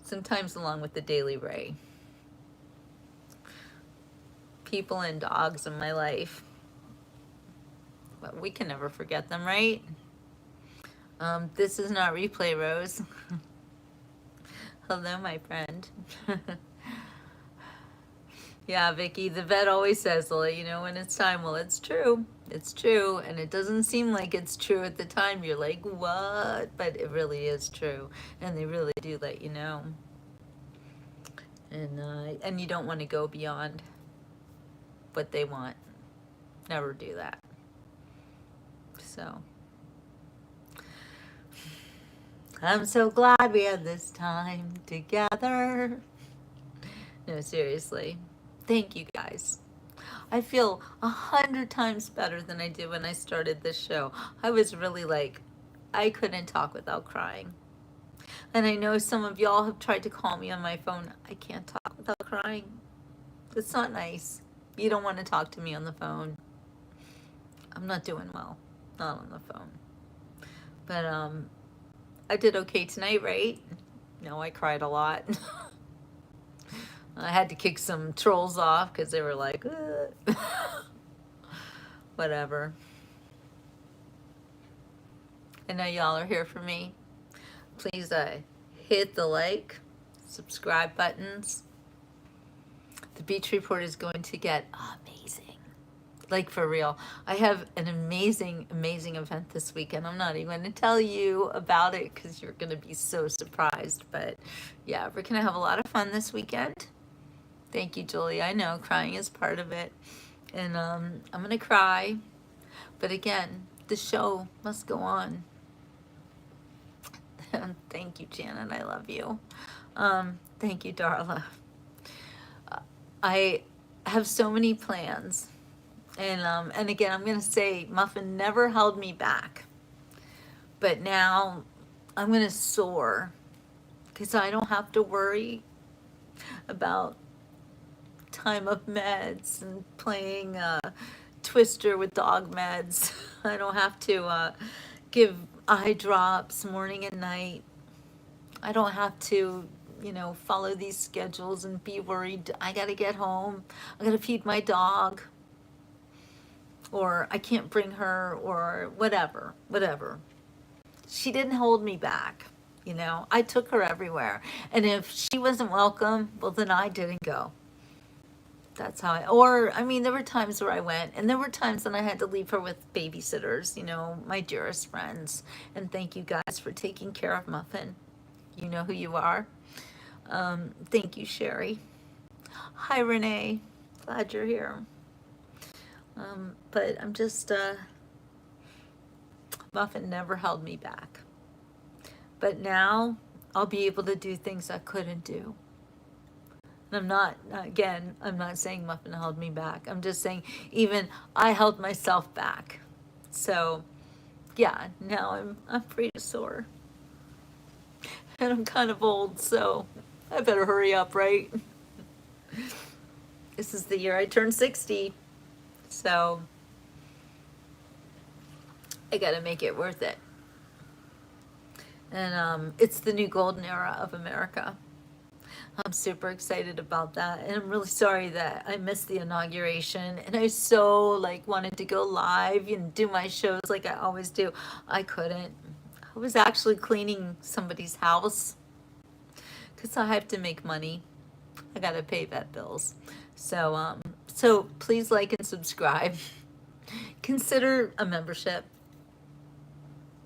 sometimes along with the daily Ray. People and dogs in my life, but we can never forget them, right? This is not replay, Rose. Hello, my friend. Yeah, Vicky, the vet always says, well, you know, when it's time. Well, it's true. It's true. And it doesn't seem like it's true at the time. You're like, what? But it really is true. And they really do let you know. And you don't want to go beyond what they want. Never do that. So I'm so glad we had this time together. No, seriously. Thank you guys. I feel 100 times better than I did when I started this show. I was really like, I couldn't talk without crying. And I know some of y'all have tried to call me on my phone. I can't talk without crying. It's not nice. You don't want to talk to me on the phone. I'm not doing well. Not on the phone. But I did okay tonight, right? No, I cried a lot. I had to kick some trolls off because they were like, whatever. I know y'all are here for me. Please hit the like, subscribe buttons. The beach report is going to get amazing. Like, for real. I have an amazing, amazing event this weekend. I'm not even going to tell you about it because you're going to be so surprised. But yeah, we're going to have a lot of fun this weekend. Thank you, Julie. I know crying is part of it. And I'm going to cry. But again, the show must go on. Thank you, Janet. I love you. Thank you, Darla. I have so many plans. And again, I'm going to say Muffin never held me back. But now I'm going to soar because I don't have to worry about time of meds and playing Twister with dog meds. I don't have to give eye drops morning and night. I don't have to, you know, follow these schedules and be worried. I got to get home. I got to feed my dog. Or I can't bring her, or whatever. She didn't hold me back. You know, I took her everywhere. And if she wasn't welcome, well, then I didn't go. That's how I mean, there were times where I went, and there were times when I had to leave her with babysitters, you know, my dearest friends. And thank you guys for taking care of Muffin. You know who you are. Thank you, Sherry. Hi, Renee. Glad you're here. But I'm just, Muffin never held me back. But now I'll be able to do things I couldn't do. And I'm not saying Muffin held me back. I'm just saying even I held myself back. So yeah, now I'm free to soar. And I'm kind of old, so I better hurry up, right? This is the year I turned 60, so I gotta make it worth it. And it's the new golden era of America. I'm super excited about that, and I'm really sorry that I missed the inauguration. And I so like wanted to go live and do my shows like I always do. I couldn't. I was actually cleaning somebody's house because I have to make money. I gotta pay vet bills. So please like and subscribe. Consider a membership.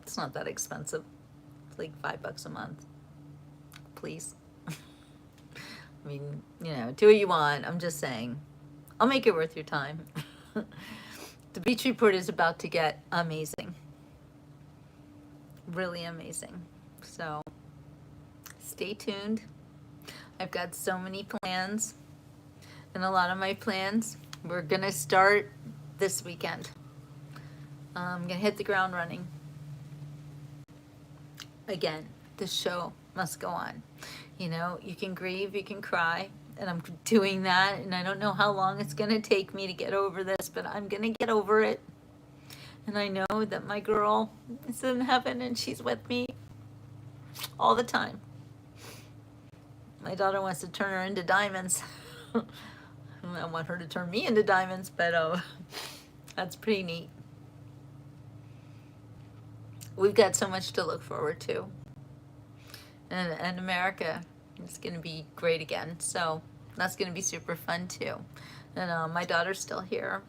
It's not that expensive. It's like $5 a month. Please. I mean, you know, do what you want. I'm just saying. I'll make it worth your time. The Beach Report is about to get amazing. Really amazing. So stay tuned. I've got so many plans. And a lot of my plans, we're going to start this weekend. I'm going to hit the ground running. Again, the show must go on. You know, you can grieve, you can cry, and I'm doing that, and I don't know how long it's going to take me to get over this, but I'm going to get over it. And I know that my girl is in heaven, and she's with me all the time. My daughter wants to turn her into diamonds. I want her to turn me into diamonds, but that's pretty neat. We've got so much to look forward to. And America is going to be great again. So that's going to be super fun too. And my daughter's still here.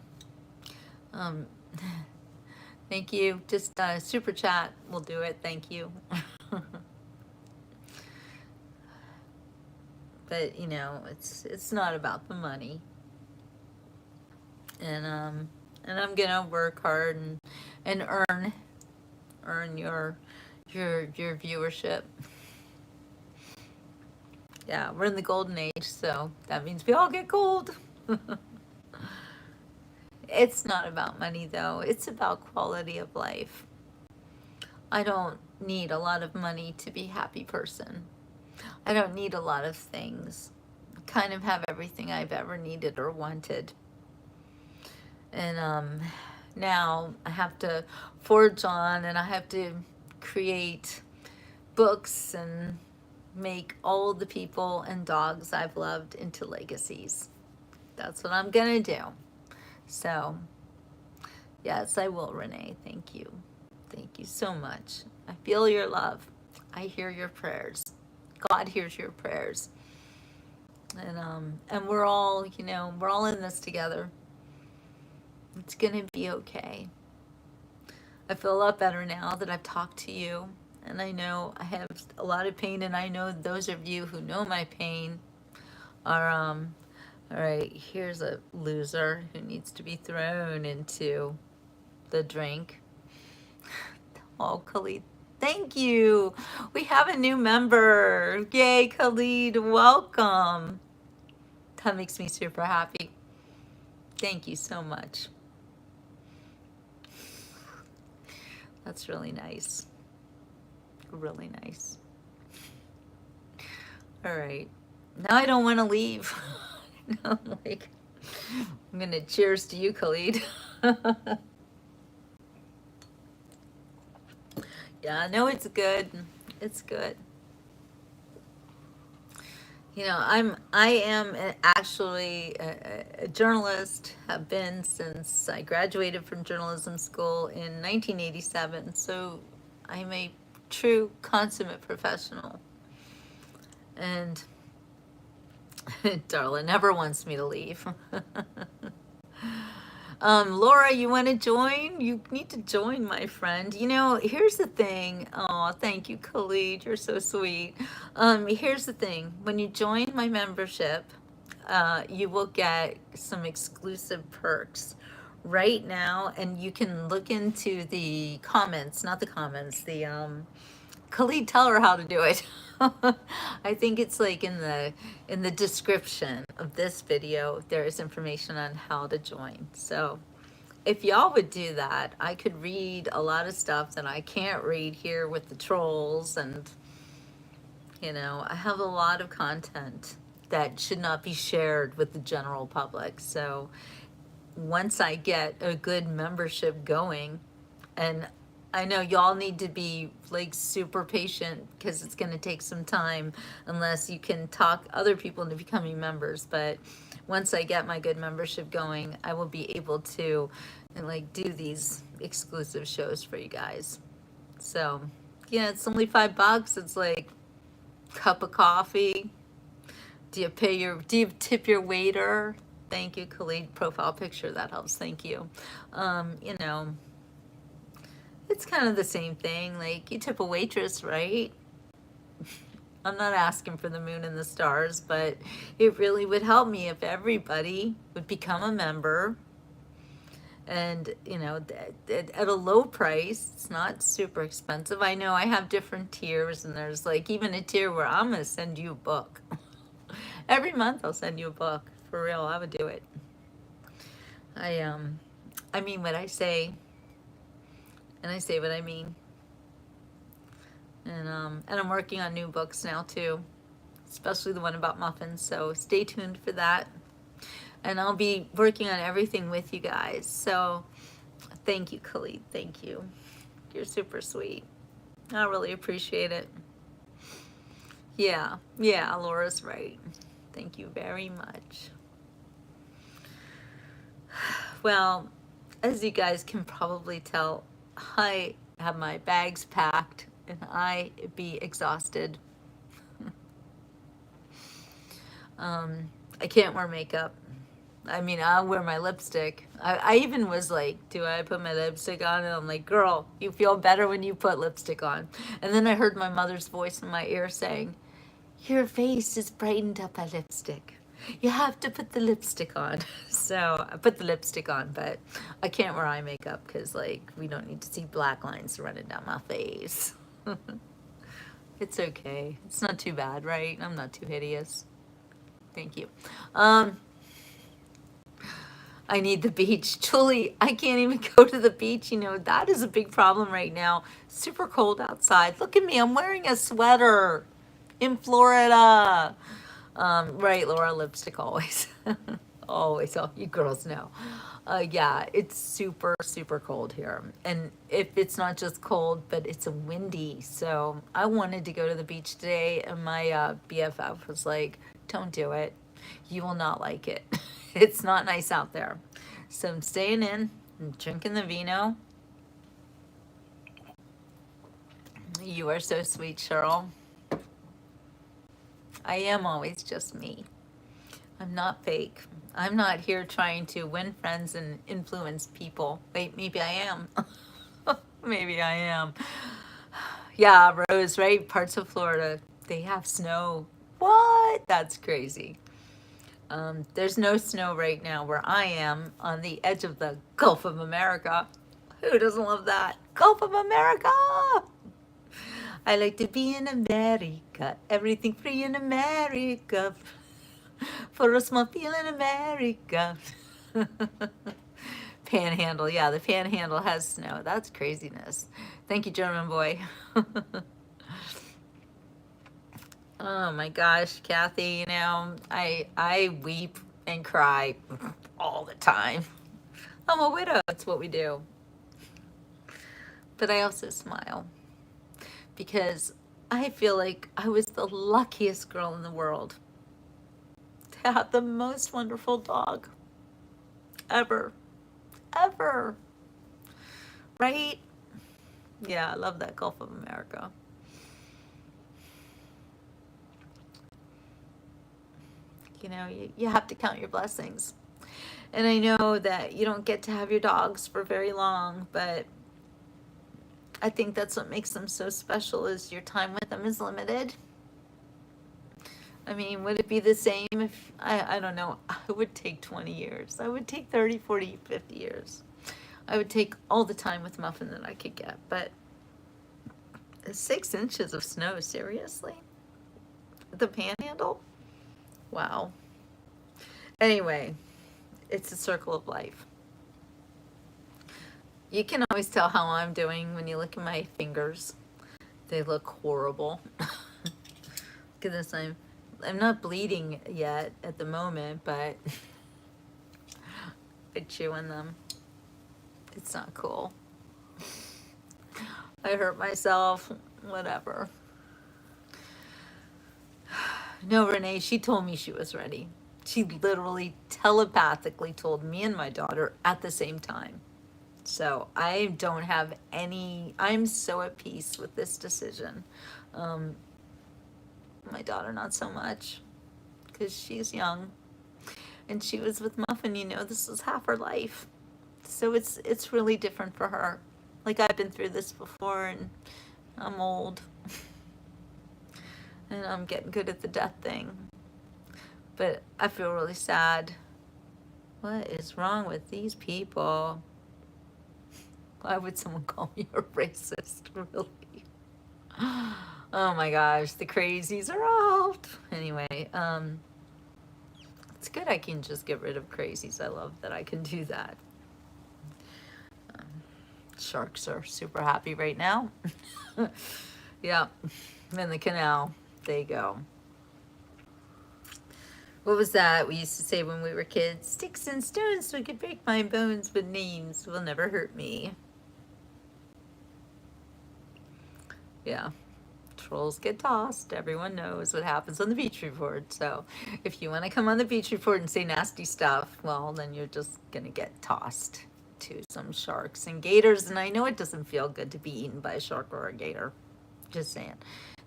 Thank you. Just super chat will do it. Thank you. But you know, it's not about the money. And I'm gonna work hard and earn your viewership. Yeah, we're in the golden age, so that means we all get gold. It's not about money though. It's about quality of life. I don't need a lot of money to be a happy person. I don't need a lot of things. I kind of have everything I've ever needed or wanted. And now I have to forge on, and I have to create books and make all the people and dogs I've loved into legacies. That's what I'm gonna do. So yes, I will, Renee. Thank you. Thank you so much. I feel your love. I hear your prayers. God hears your prayers. And we're all, you know, we're all in this together. It's gonna be okay. I feel a lot better now that I've talked to you, and I know I have a lot of pain, and I know those of you who know my pain are all right, here's a loser who needs to be thrown into the drink. Oh, Khalid, thank you. We have a new member. Yay, Khalid, welcome. That makes me super happy. Thank you so much. That's really nice. Really nice. All right. Now I don't want to leave. I'm like, I'm going to cheers to you, Khalid. Yeah, no, it's good. It's good. You know, I am actually a journalist, have been since I graduated from journalism school in 1987. So I'm a true consummate professional. And Darla never wants me to leave. Laura, you want to join? You need to join, my friend. You know, here's the thing. Oh, thank you, Khalid. You're so sweet. Here's the thing. When you join my membership, you will get some exclusive perks right now, and you can look into the comments, not the comments, the Khalid, tell her how to do it. I think it's like in the description of this video, there is information on how to join. So if y'all would do that, I could read a lot of stuff that I can't read here with the trolls, and You know, I have a lot of content that should not be shared with the general public. So once I get a good membership going, and I know y'all need to be like super patient because it's going to take some time unless you can talk other people into becoming members. But once I get my good membership going, I will be able to like do these exclusive shows for you guys. So yeah, it's only $5. It's like cup of coffee. Do you tip your waiter? Thank you, Khalid. Profile picture, that helps. Thank you. You know, it's kind of the same thing. Like, you tip a waitress, right? I'm not asking for the moon and the stars, but it really would help me if everybody would become a member and, you know, at a low price. It's not super expensive. I know I have different tiers, and there's like even a tier where I'm going to send you a book. Every month I'll send you a book. For real, I would do it. I mean what I say, and I say what I mean. And I'm working on new books now too, especially the one about muffins. So stay tuned for that. And I'll be working on everything with you guys. So thank you, Khalid. Thank you. You're super sweet. I really appreciate it. Yeah, Laura's right. Thank you very much. Well, as you guys can probably tell, I have my bags packed and I be exhausted. I can't wear makeup. I mean, I'll wear my lipstick. I even was like, do I put my lipstick on? And I'm like, girl, you feel better when you put lipstick on. And then I heard my mother's voice in my ear saying, your face is brightened up by lipstick. You have to put the lipstick on. So I put the lipstick on, but I can't wear eye makeup because, like, we don't need to see black lines running down my face. It's okay. It's not too bad, right? I'm not too hideous. Thank you. I need the beach. Julie, I can't even go to the beach. You know, that is a big problem right now. Super cold outside. Look at me. I'm wearing a sweater in Florida. Right, Laura, lipstick always. Always. Oh, you girls know. Yeah, it's super, super cold here. And if it's not just cold, but it's windy. So I wanted to go to the beach today, and my BFF was like, don't do it. You will not like it. It's not nice out there. So I'm staying in and drinking the vino. You are so sweet, Cheryl. I am always just me. I'm not fake. I'm not here trying to win friends and influence people. Wait, maybe I am. Maybe I am. Yeah, Rose, right? Parts of Florida, they have snow. What? That's crazy. There's no snow right now where I am on the edge of the Gulf of America. Who doesn't love that? Gulf of America! I like to be in America. Everything free in America. For a small feel in America. Panhandle. Yeah, the Panhandle has snow. That's craziness. Thank you, German boy. Oh my gosh, Kathy, you know, I weep and cry all the time. I'm a widow. That's what we do. But I also smile because I feel like I was the luckiest girl in the world to have the most wonderful dog ever. Ever. Right? Yeah, I love that Gulf of America. You know, you have to count your blessings. And I know that you don't get to have your dogs for very long, but I think that's what makes them so special is your time with them is limited. I mean, would it be the same if, I don't know, I would take 20 years. I would take 30, 40, 50 years. I would take all the time with Muffin that I could get, but 6 inches of snow, seriously? The Panhandle? Wow. Anyway, it's a circle of life. You can always tell how I'm doing when you look at my fingers. They look horrible. Goodness, I'm not bleeding yet at the moment, but I chew on them. It's not cool. I hurt myself, whatever. No, Renee, she told me she was ready. She literally telepathically told me and my daughter at the same time. So I don't have any, I'm so at peace with this decision. My daughter, not so much, because she's young. And she was with Muffin, this was half her life. So it's really different for her. Like, I've been through this before, and I'm old. And I'm getting good at the death thing. But I feel really sad. What is wrong with these people? Why would someone call me a racist, really? Oh my gosh, the crazies are out. Anyway, it's good I can just get rid of crazies. I love that I can do that. Sharks are super happy right now. Yeah, in the canal, they go. What was that we used to say when we were kids? Sticks and stones so I could break my bones, but names will never hurt me. Yeah, trolls get tossed. Everyone knows what happens on the beach report. So if you want to come on the beach report and say nasty stuff, well, then you're just going to get tossed to some sharks and gators. And I know it doesn't feel good to be eaten by a shark or a gator. Just saying.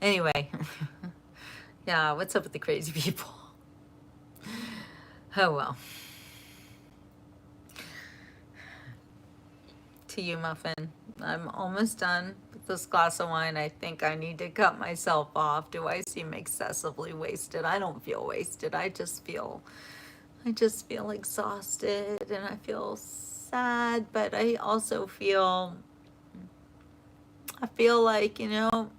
Anyway, yeah, what's up with the crazy people? Oh, well. To you, Muffin. I'm almost done with this glass of wine. I think I need to cut myself off. Do I seem excessively wasted? I don't feel wasted. I just feel exhausted, and I feel sad, but I also feel like,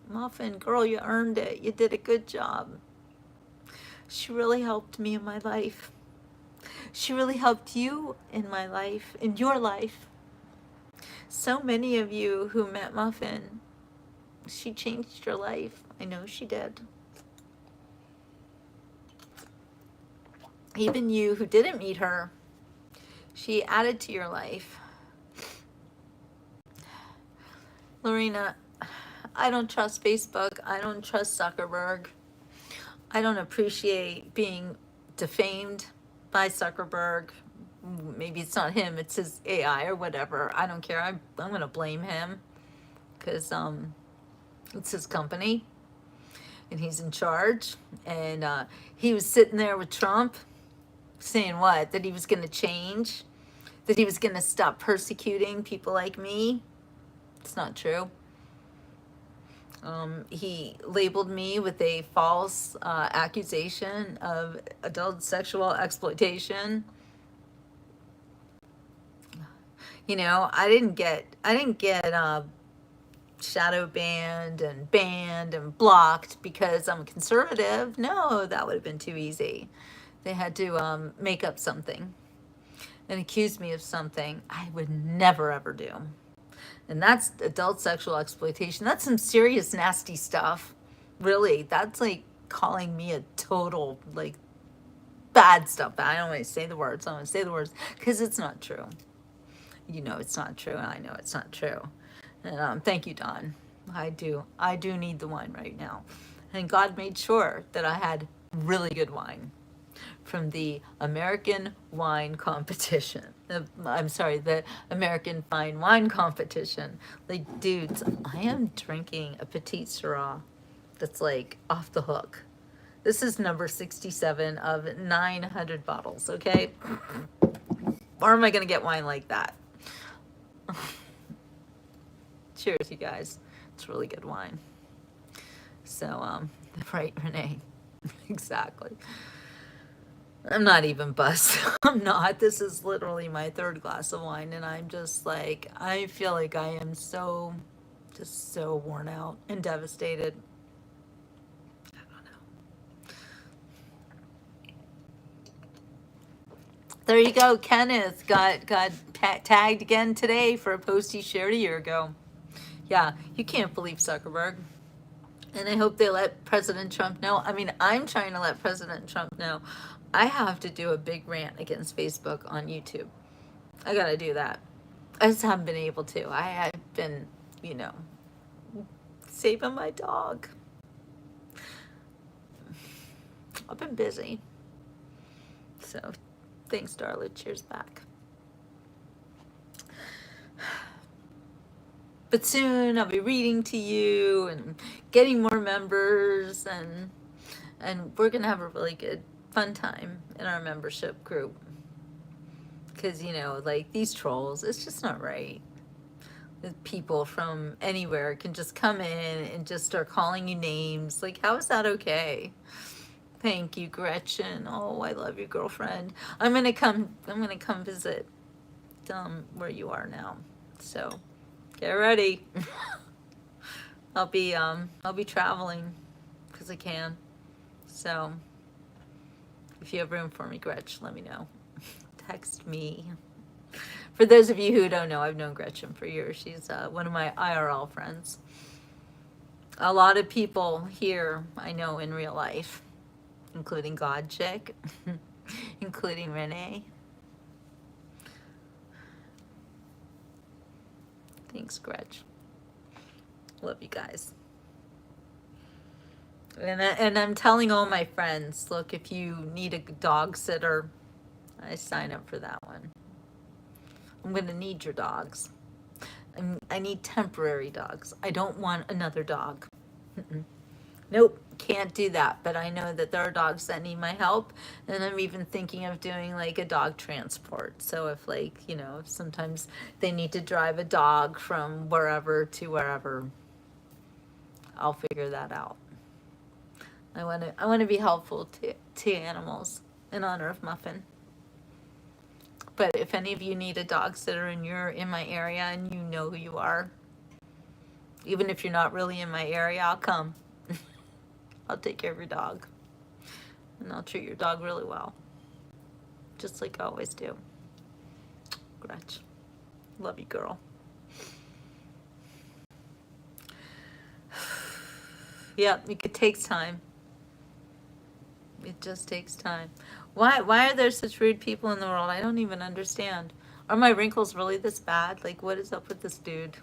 Muffin, girl, you earned it. You did a good job. She really helped me in my life. She really helped you in my life, in your life. So many of you who met Muffin, she changed your life. I know she did. Even you who didn't meet her, she added to your life. Lorena, I don't trust Facebook. I don't trust Zuckerberg. I don't appreciate being defamed by Zuckerberg. Maybe it's not him, it's his AI or whatever. I don't care. I'm going to blame him because it's his company and he's in charge. And he was sitting there with Trump saying what? That he was going to change? That he was going to stop persecuting people like me? It's not true. He labeled me with a false accusation of adult sexual exploitation. I didn't get shadow banned and blocked because I'm a conservative. No, that would have been too easy. They had to make up something and accuse me of something I would never ever do. And that's adult sexual exploitation. That's some serious nasty stuff. Really, that's like calling me a total bad stuff. I don't want to say the words. I don't want to say the words because it's not true. It's not true, and I know it's not true. And thank you, Don. I do need the wine right now. And God made sure that I had really good wine from the American Wine Competition. I'm sorry, the American Fine Wine Competition. Dudes, I am drinking a Petite Syrah that's off the hook. This is number 67 of 900 bottles, okay? Or am I going to get wine like that? Cheers, you guys. It's really good wine. So, right, Renee? Exactly. I'm not even buzzed. I'm not. This is literally my third glass of wine, and I'm just I feel like I am so worn out and devastated. I don't know. There you go. Kenneth got tagged again today for a post he shared a year ago. Yeah, you can't believe Zuckerberg. And I hope they let President Trump know. I mean, I'm trying to let President Trump know. I have to do a big rant against Facebook on YouTube. I gotta do that. I just haven't been able to. I've been, you know, saving my dog. I've been busy. So, thanks, Darla. Cheers back. But soon I'll be reading to you and getting more members, and we're gonna have a really good fun time in our membership group. Because, you know, like these trolls, it's just not right. The people from anywhere can just come in and just start calling you names. Like, how is that okay? Thank you, Gretchen. Oh, I love you, girlfriend. I'm gonna come visit where you are now. So get ready. I'll be traveling because I can. So if you have room for me, Gretch, let me know. Text me. For those of you who don't know, I've known Gretchen for years. She's one of my IRL friends. A lot of people here I know in real life, including God Chick, including Renee. Thanks, Gretch. Love you guys. And I'm telling all my friends, look, if you need a dog sitter, I sign up for that one. I'm going to need your dogs. I need temporary dogs. I don't want another dog. Nope, can't do that. But I know that there are dogs that need my help. And I'm even thinking of doing like a dog transport. So if like, you know, if sometimes they need to drive a dog from wherever to wherever, I'll figure that out. I want to be helpful to animals in honor of Muffin. But if any of you need a dog sitter and you're in my area and you know who you are, even if you're not really in my area, I'll come. I'll take care of your dog. And I'll treat your dog really well. Just like I always do. Gretch. Love you, girl. Yeah, it takes time. It just takes time. Why are there such rude people in the world? I don't even understand. Are my wrinkles really this bad? Like, what is up with this dude?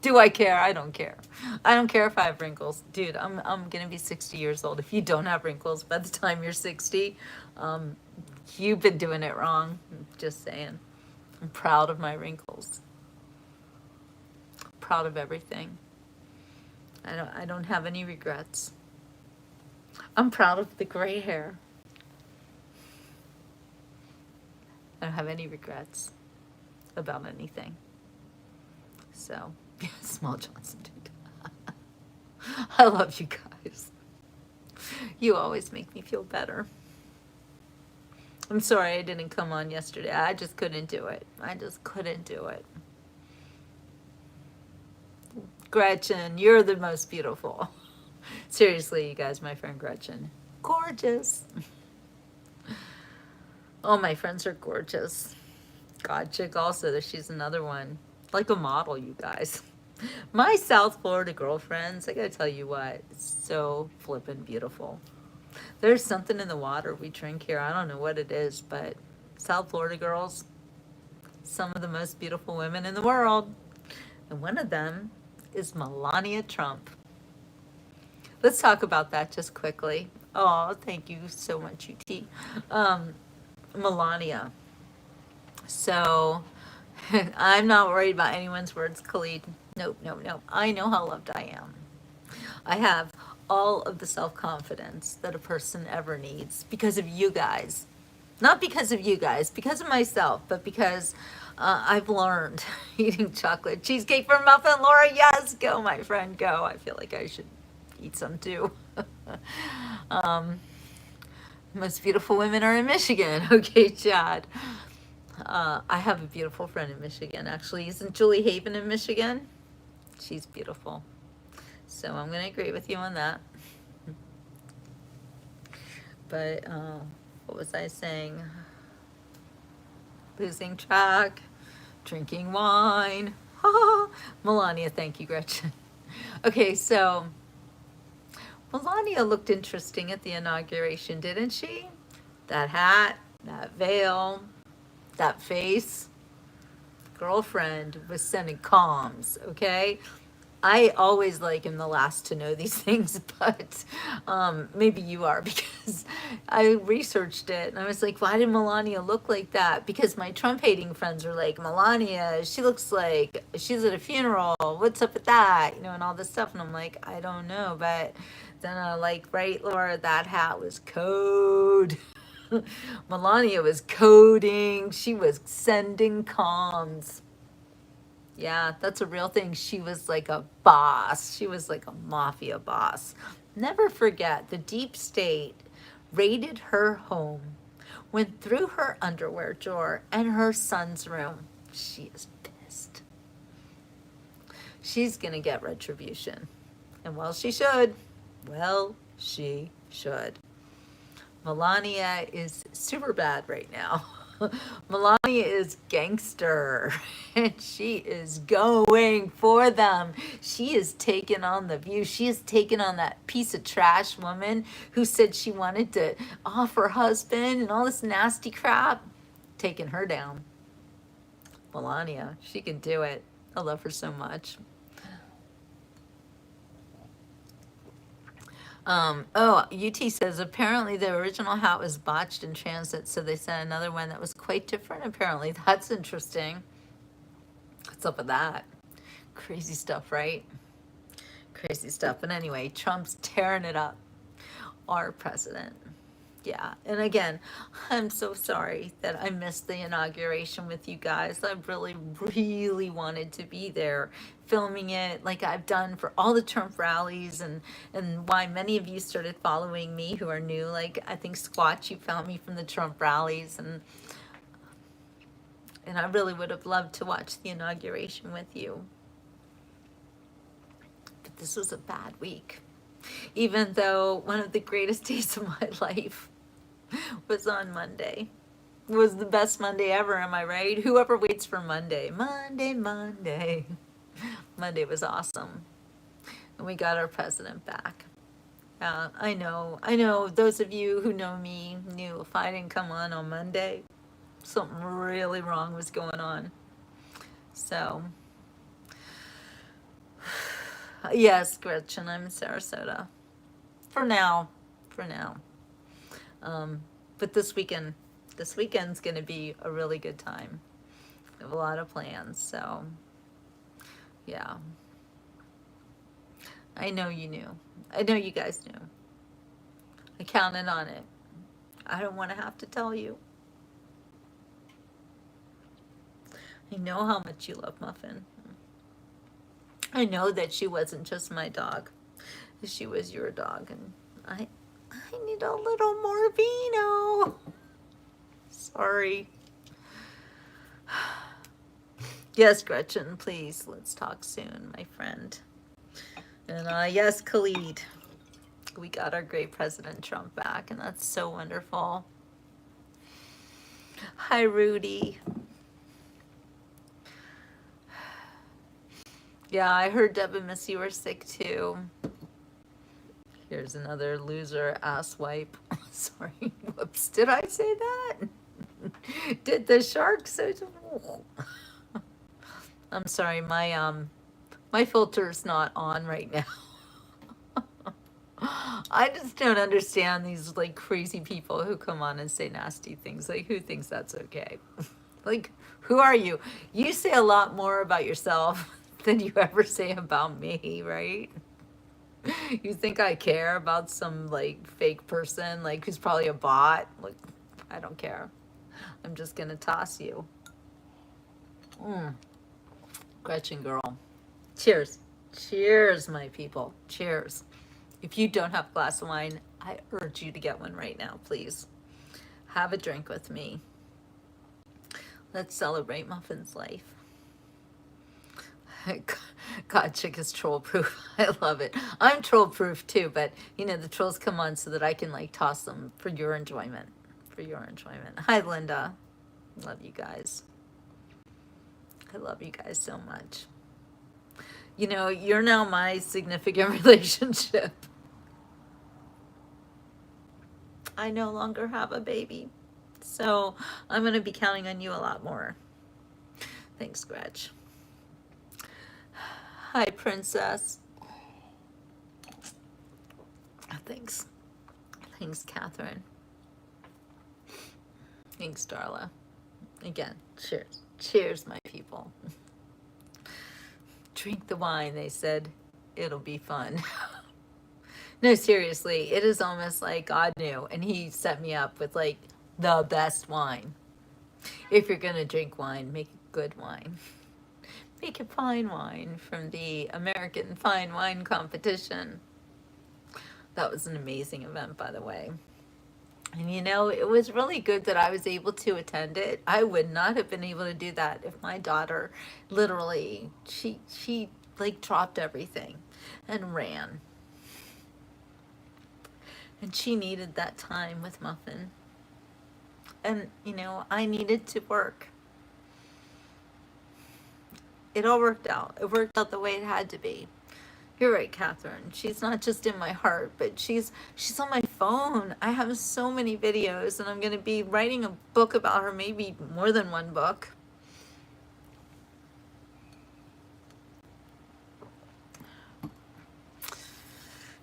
Do I care? I don't care. I don't care if I have wrinkles. Dude, I'm gonna be 60 years old. If you don't have wrinkles by the time you're 60, you've been doing it wrong. Just saying. I'm proud of my wrinkles. Proud of everything. I don't have any regrets. I'm proud of the gray hair. I don't have any regrets about anything. So, yeah, Small Johnson, dude. I love you guys. You always make me feel better. I'm sorry I didn't come on yesterday. I just couldn't do it. I just couldn't do it. Gretchen, you're the most beautiful. Seriously, you guys, my friend Gretchen. Gorgeous. All my friends are gorgeous. God Chick also, she's another one. Like a model, you guys. My South Florida girlfriends, I gotta tell you what, it's so flippin' beautiful. There's something in the water we drink here. I don't know what it is, but South Florida girls, some of the most beautiful women in the world. And one of them is Melania Trump. Let's talk about that just quickly. Oh, thank you so much, UT. Melania. So, I'm not worried about anyone's words, Khalid. Nope. I know how loved I am. I have all of the self-confidence that a person ever needs because of you guys. Not because of you guys, because of myself, but because I've learned eating chocolate cheesecake from Muffin. Laura, yes, go, my friend, go. I feel like I should eat some too. Most beautiful women are in Michigan. Okay, Chad. I have a beautiful friend in Michigan, actually. Isn't Julie Haven in Michigan? She's beautiful. So I'm going to agree with you on that. But what was I saying? Losing track, drinking wine. Melania, thank you, Gretchen. Okay, so Melania looked interesting at the inauguration, didn't she? That hat, that veil, that face. Girlfriend was sending comms, okay? I always like am the last to know these things, but maybe you are because I researched it and I was like, why did Melania look like that? Because my Trump hating friends are like, Melania, she looks like she's at a funeral. What's up with that? You know, and all this stuff. And I'm like, I don't know. But then I like, right, Laura, that hat was code. Melania was coding. She was sending comms. Yeah, that's a real thing. She was like a boss. She was like a mafia boss. Never forget, the deep state raided her home, went through her underwear drawer and her son's room. She is pissed. She's going to get retribution. And well, she should. Well, she should. Melania is super bad right now. Melania is gangster and she is going for them. She is taking on The View. She is taking on that piece of trash woman who said she wanted to off her husband and all this nasty crap. Taking her down. Melania, she can do it. I love her so much. UT says apparently the original hat was botched in transit, so they sent another one that was quite different. Apparently, that's interesting. What's up with that? Crazy stuff, right? Crazy stuff. But anyway, Trump's tearing it up. Our president. Yeah, and again, I'm so sorry that I missed the inauguration with you guys. I really, really wanted to be there filming it like I've done for all the Trump rallies, and why many of you started following me who are new. Like, I think Squatch, you found me from the Trump rallies, and I really would have loved to watch the inauguration with you. But this was a bad week. Even though one of the greatest days of my life was on Monday. It was the best Monday ever, am I right? Whoever waits for Monday. Monday. Monday was awesome. And we got our president back. I know, those of you who know me knew if I didn't come on Monday, something really wrong was going on. So, yes, Gretchen, I'm in Sarasota. For now. But this weekend's going to be a really good time. We have a lot of plans, so yeah. I know you knew. I know you guys knew. I counted on it. I don't want to have to tell you. I know how much you love Muffin. I know that she wasn't just my dog. She was your dog, and I need a little more vino. Sorry. Yes, Gretchen, please, let's talk soon, my friend. And yes, Khalid, we got our great President Trump back, and that's so wonderful. Hi, Rudy. Yeah, I heard Deb and Missy were sick too. Here's another loser ass wipe. Sorry, whoops, did I say that? Did the shark say? I'm sorry, my filter's not on right now. I just don't understand these like crazy people who come on and say nasty things. Like, who thinks that's okay? Like, who are you? You say a lot more about yourself than you ever say about me, right? You think I care about some like fake person, like who's probably a bot? Like, I don't care. I'm just gonna toss you. Gretchen girl. Cheers. Cheers, my people. Cheers. If you don't have a glass of wine, I urge you to get one right now, please. Have a drink with me. Let's celebrate Muffin's life. God, Chick is troll proof. I love it. I'm troll proof too, but you know, the trolls come on so that I can like toss them for your enjoyment. For your enjoyment. Hi, Linda. Love you guys. I love you guys so much. You know, you're now my significant relationship. I no longer have a baby. So I'm going to be counting on you a lot more. Thanks, Gretch. Hi, Princess. Thanks. Thanks, Catherine. Thanks, Darla. Again, cheers. Cheers, my people. Drink the wine, they said. It'll be fun. No, seriously, it is almost like God knew, and he set me up with like the best wine. If you're gonna drink wine, make it good wine. Make it fine wine from the American Fine Wine Competition. That was an amazing event, by the way. And you know, it was really good that I was able to attend it. I would not have been able to do that if my daughter literally, she like dropped everything and ran. And she needed that time with Muffin. And, you know, I needed to work. It all worked out. It worked out the way it had to be. You're right, Catherine. She's not just in my heart, but she's on my phone. I have so many videos, and I'm going to be writing a book about her, maybe more than one book.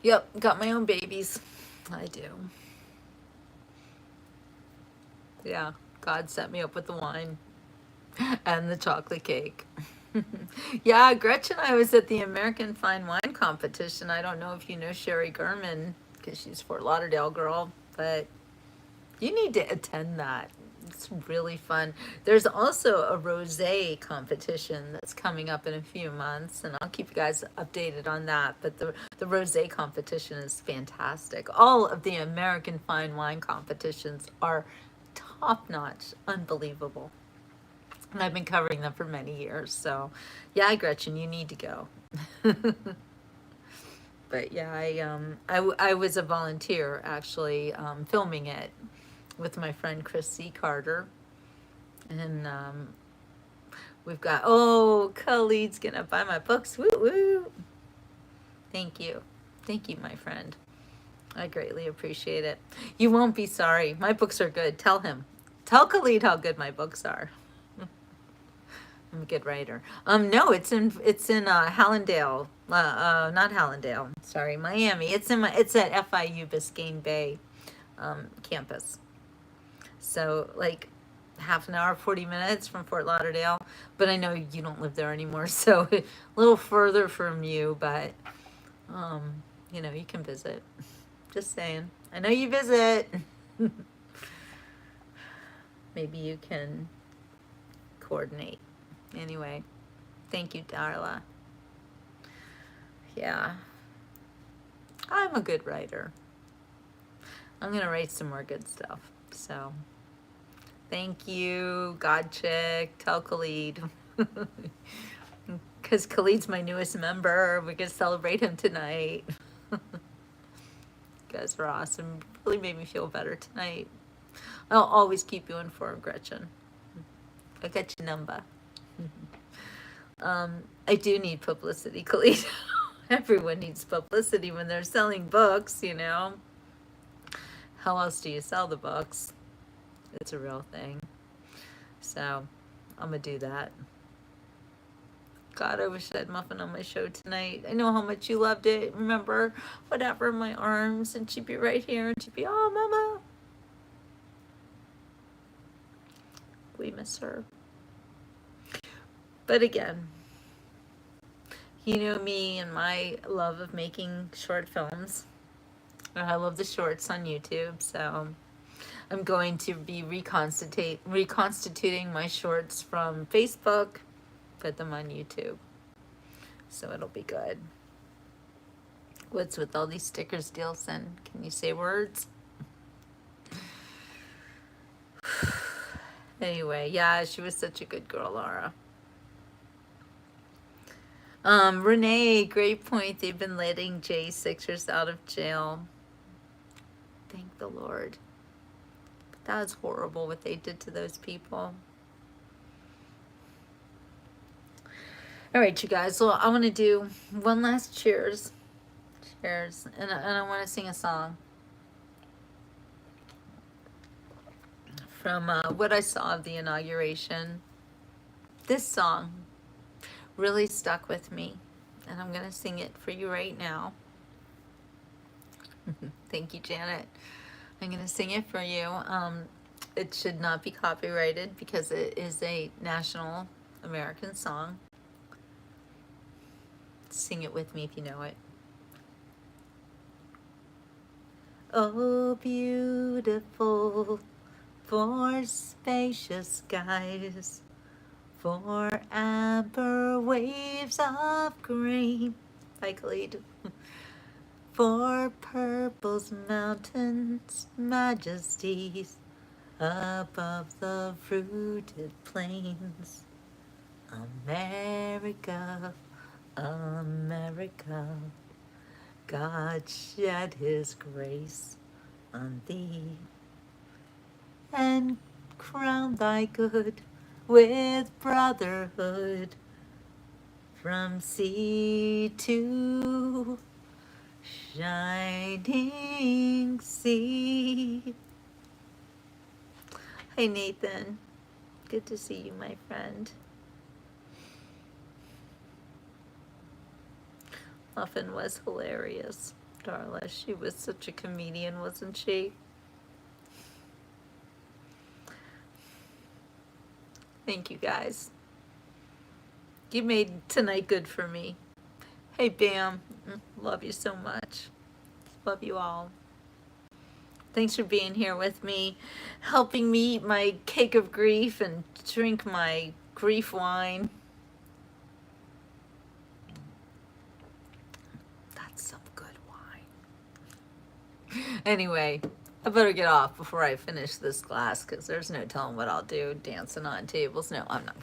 Yep, got my own babies. I do. Yeah, God set me up with the wine and the chocolate cake. Yeah, Gretchen and I was at the American Fine Wine Competition. I don't know if you know Sherry Gurman, because she's a Fort Lauderdale girl, but you need to attend that. It's really fun. There's also a rosé competition that's coming up in a few months, and I'll keep you guys updated on that. But the rosé competition is fantastic. All of the American Fine Wine competitions are top-notch, unbelievable. And I've been covering them for many years. So, yeah, Gretchen, you need to go. But yeah, I was a volunteer actually filming it with my friend Chris C. Carter. And we've got, oh, Khalid's gonna buy my books. Woo woo. Thank you. Thank you, my friend. I greatly appreciate it. You won't be sorry. My books are good. Tell him. Tell Khalid how good my books are. I'm a good writer. No, it's in Hallandale. Not Hallandale. Sorry, Miami. It's at FIU Biscayne Bay campus. So like half an hour, 40 minutes from Fort Lauderdale. But I know you don't live there anymore, so a little further from you. But you know, you can visit. Just saying. I know you visit. Maybe you can coordinate. Anyway, thank you, Darla. Yeah, I'm a good writer. I'm going to write some more good stuff. So, thank you, God Chick. Tell Khalid. Because Khalid's my newest member. We're going to celebrate him tonight. You guys are awesome. Really made me feel better tonight. I'll always keep you informed, Gretchen. I got your number. I do need publicity, Khalid. Everyone needs publicity when they're selling books, you know. How else do you sell the books? It's a real thing. So, I'm going to do that. God, I wish I had Muffin on my show tonight. I know how much you loved it. Remember, whatever, my arms, and she'd be right here, and she'd be, oh, Mama. We miss her. But again, you know me and my love of making short films. I love the shorts on YouTube, so I'm going to be reconstituting my shorts from Facebook, put them on YouTube. So it'll be good. What's with all these stickers, Dilson? Can you say words? Anyway, yeah, she was such a good girl, Laura. Renee, great point. They've been letting J6ers out of jail. Thank the Lord. But that was horrible what they did to those people. All right, you guys. Well, I want to do one last cheers. Cheers. And I want to sing a song. from what I saw of the inauguration. This song really stuck with me, and I'm going to sing it for you right now. Thank you, Janet. I'm going to sing it for you. It should not be copyrighted because it is a national American song. Sing it with me if you know it. Oh, beautiful for spacious skies, for amber waves of green, like lead, for purple's mountains, majesties, above the fruited plains. America, America, God shed his grace on thee, and crown thy good with brotherhood from sea to shining sea. Hey Nathan, good to see you, my friend. Muffin was hilarious, Darla. She was such a comedian, wasn't she? Thank you guys. You made tonight good for me. Hey Bam, love you so much. Love you all. Thanks for being here with me, helping me eat my cake of grief and drink my grief wine. That's some good wine. Anyway, I better get off before I finish this glass because there's no telling what I'll do dancing on tables. No, I'm not.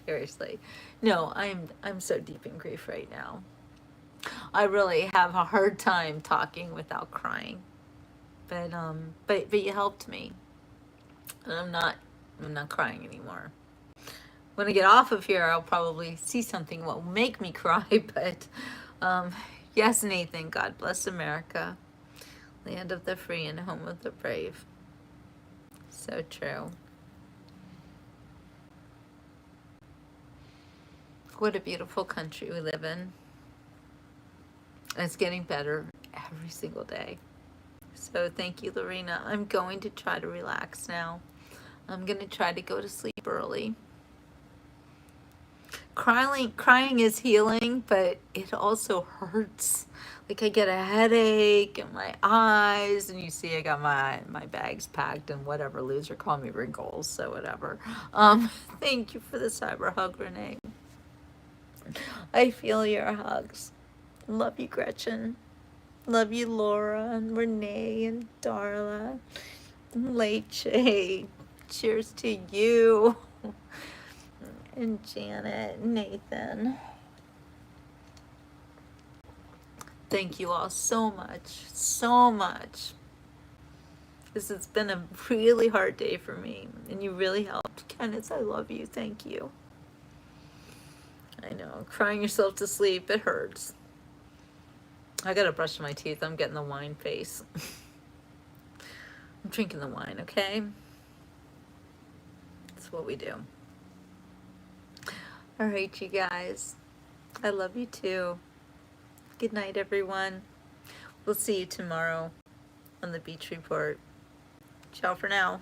Seriously. No, I'm so deep in grief right now. I really have a hard time talking without crying. But you helped me. And I'm not crying anymore. When I get off of here, I'll probably see something that will make me cry, but yes, Nathan, God bless America, land of the free and home of the brave. So true. What a beautiful country we live in. And it's getting better every single day. So thank you, Lorena. I'm going to try to relax now. I'm going to try to go to sleep early. Crying is healing, but it also hurts. Like I get a headache in my eyes, and you see I got my bags packed and whatever. Loser call me wrinkles, so whatever. Thank you for the cyber hug, Renee. I feel your hugs. Love you, Gretchen. Love you, Laura and Renee and Darla and Leche. Cheers to you. And Janet and Nathan. Thank you all so much, so much. This has been a really hard day for me, and you really helped. Kenneth, I love you. Thank you. I know, crying yourself to sleep, it hurts. I gotta brush my teeth. I'm getting the wine face. I'm drinking the wine, okay? That's what we do. All right, you guys. I love you too. Good night, everyone. We'll see you tomorrow on the Beach Report. Ciao for now.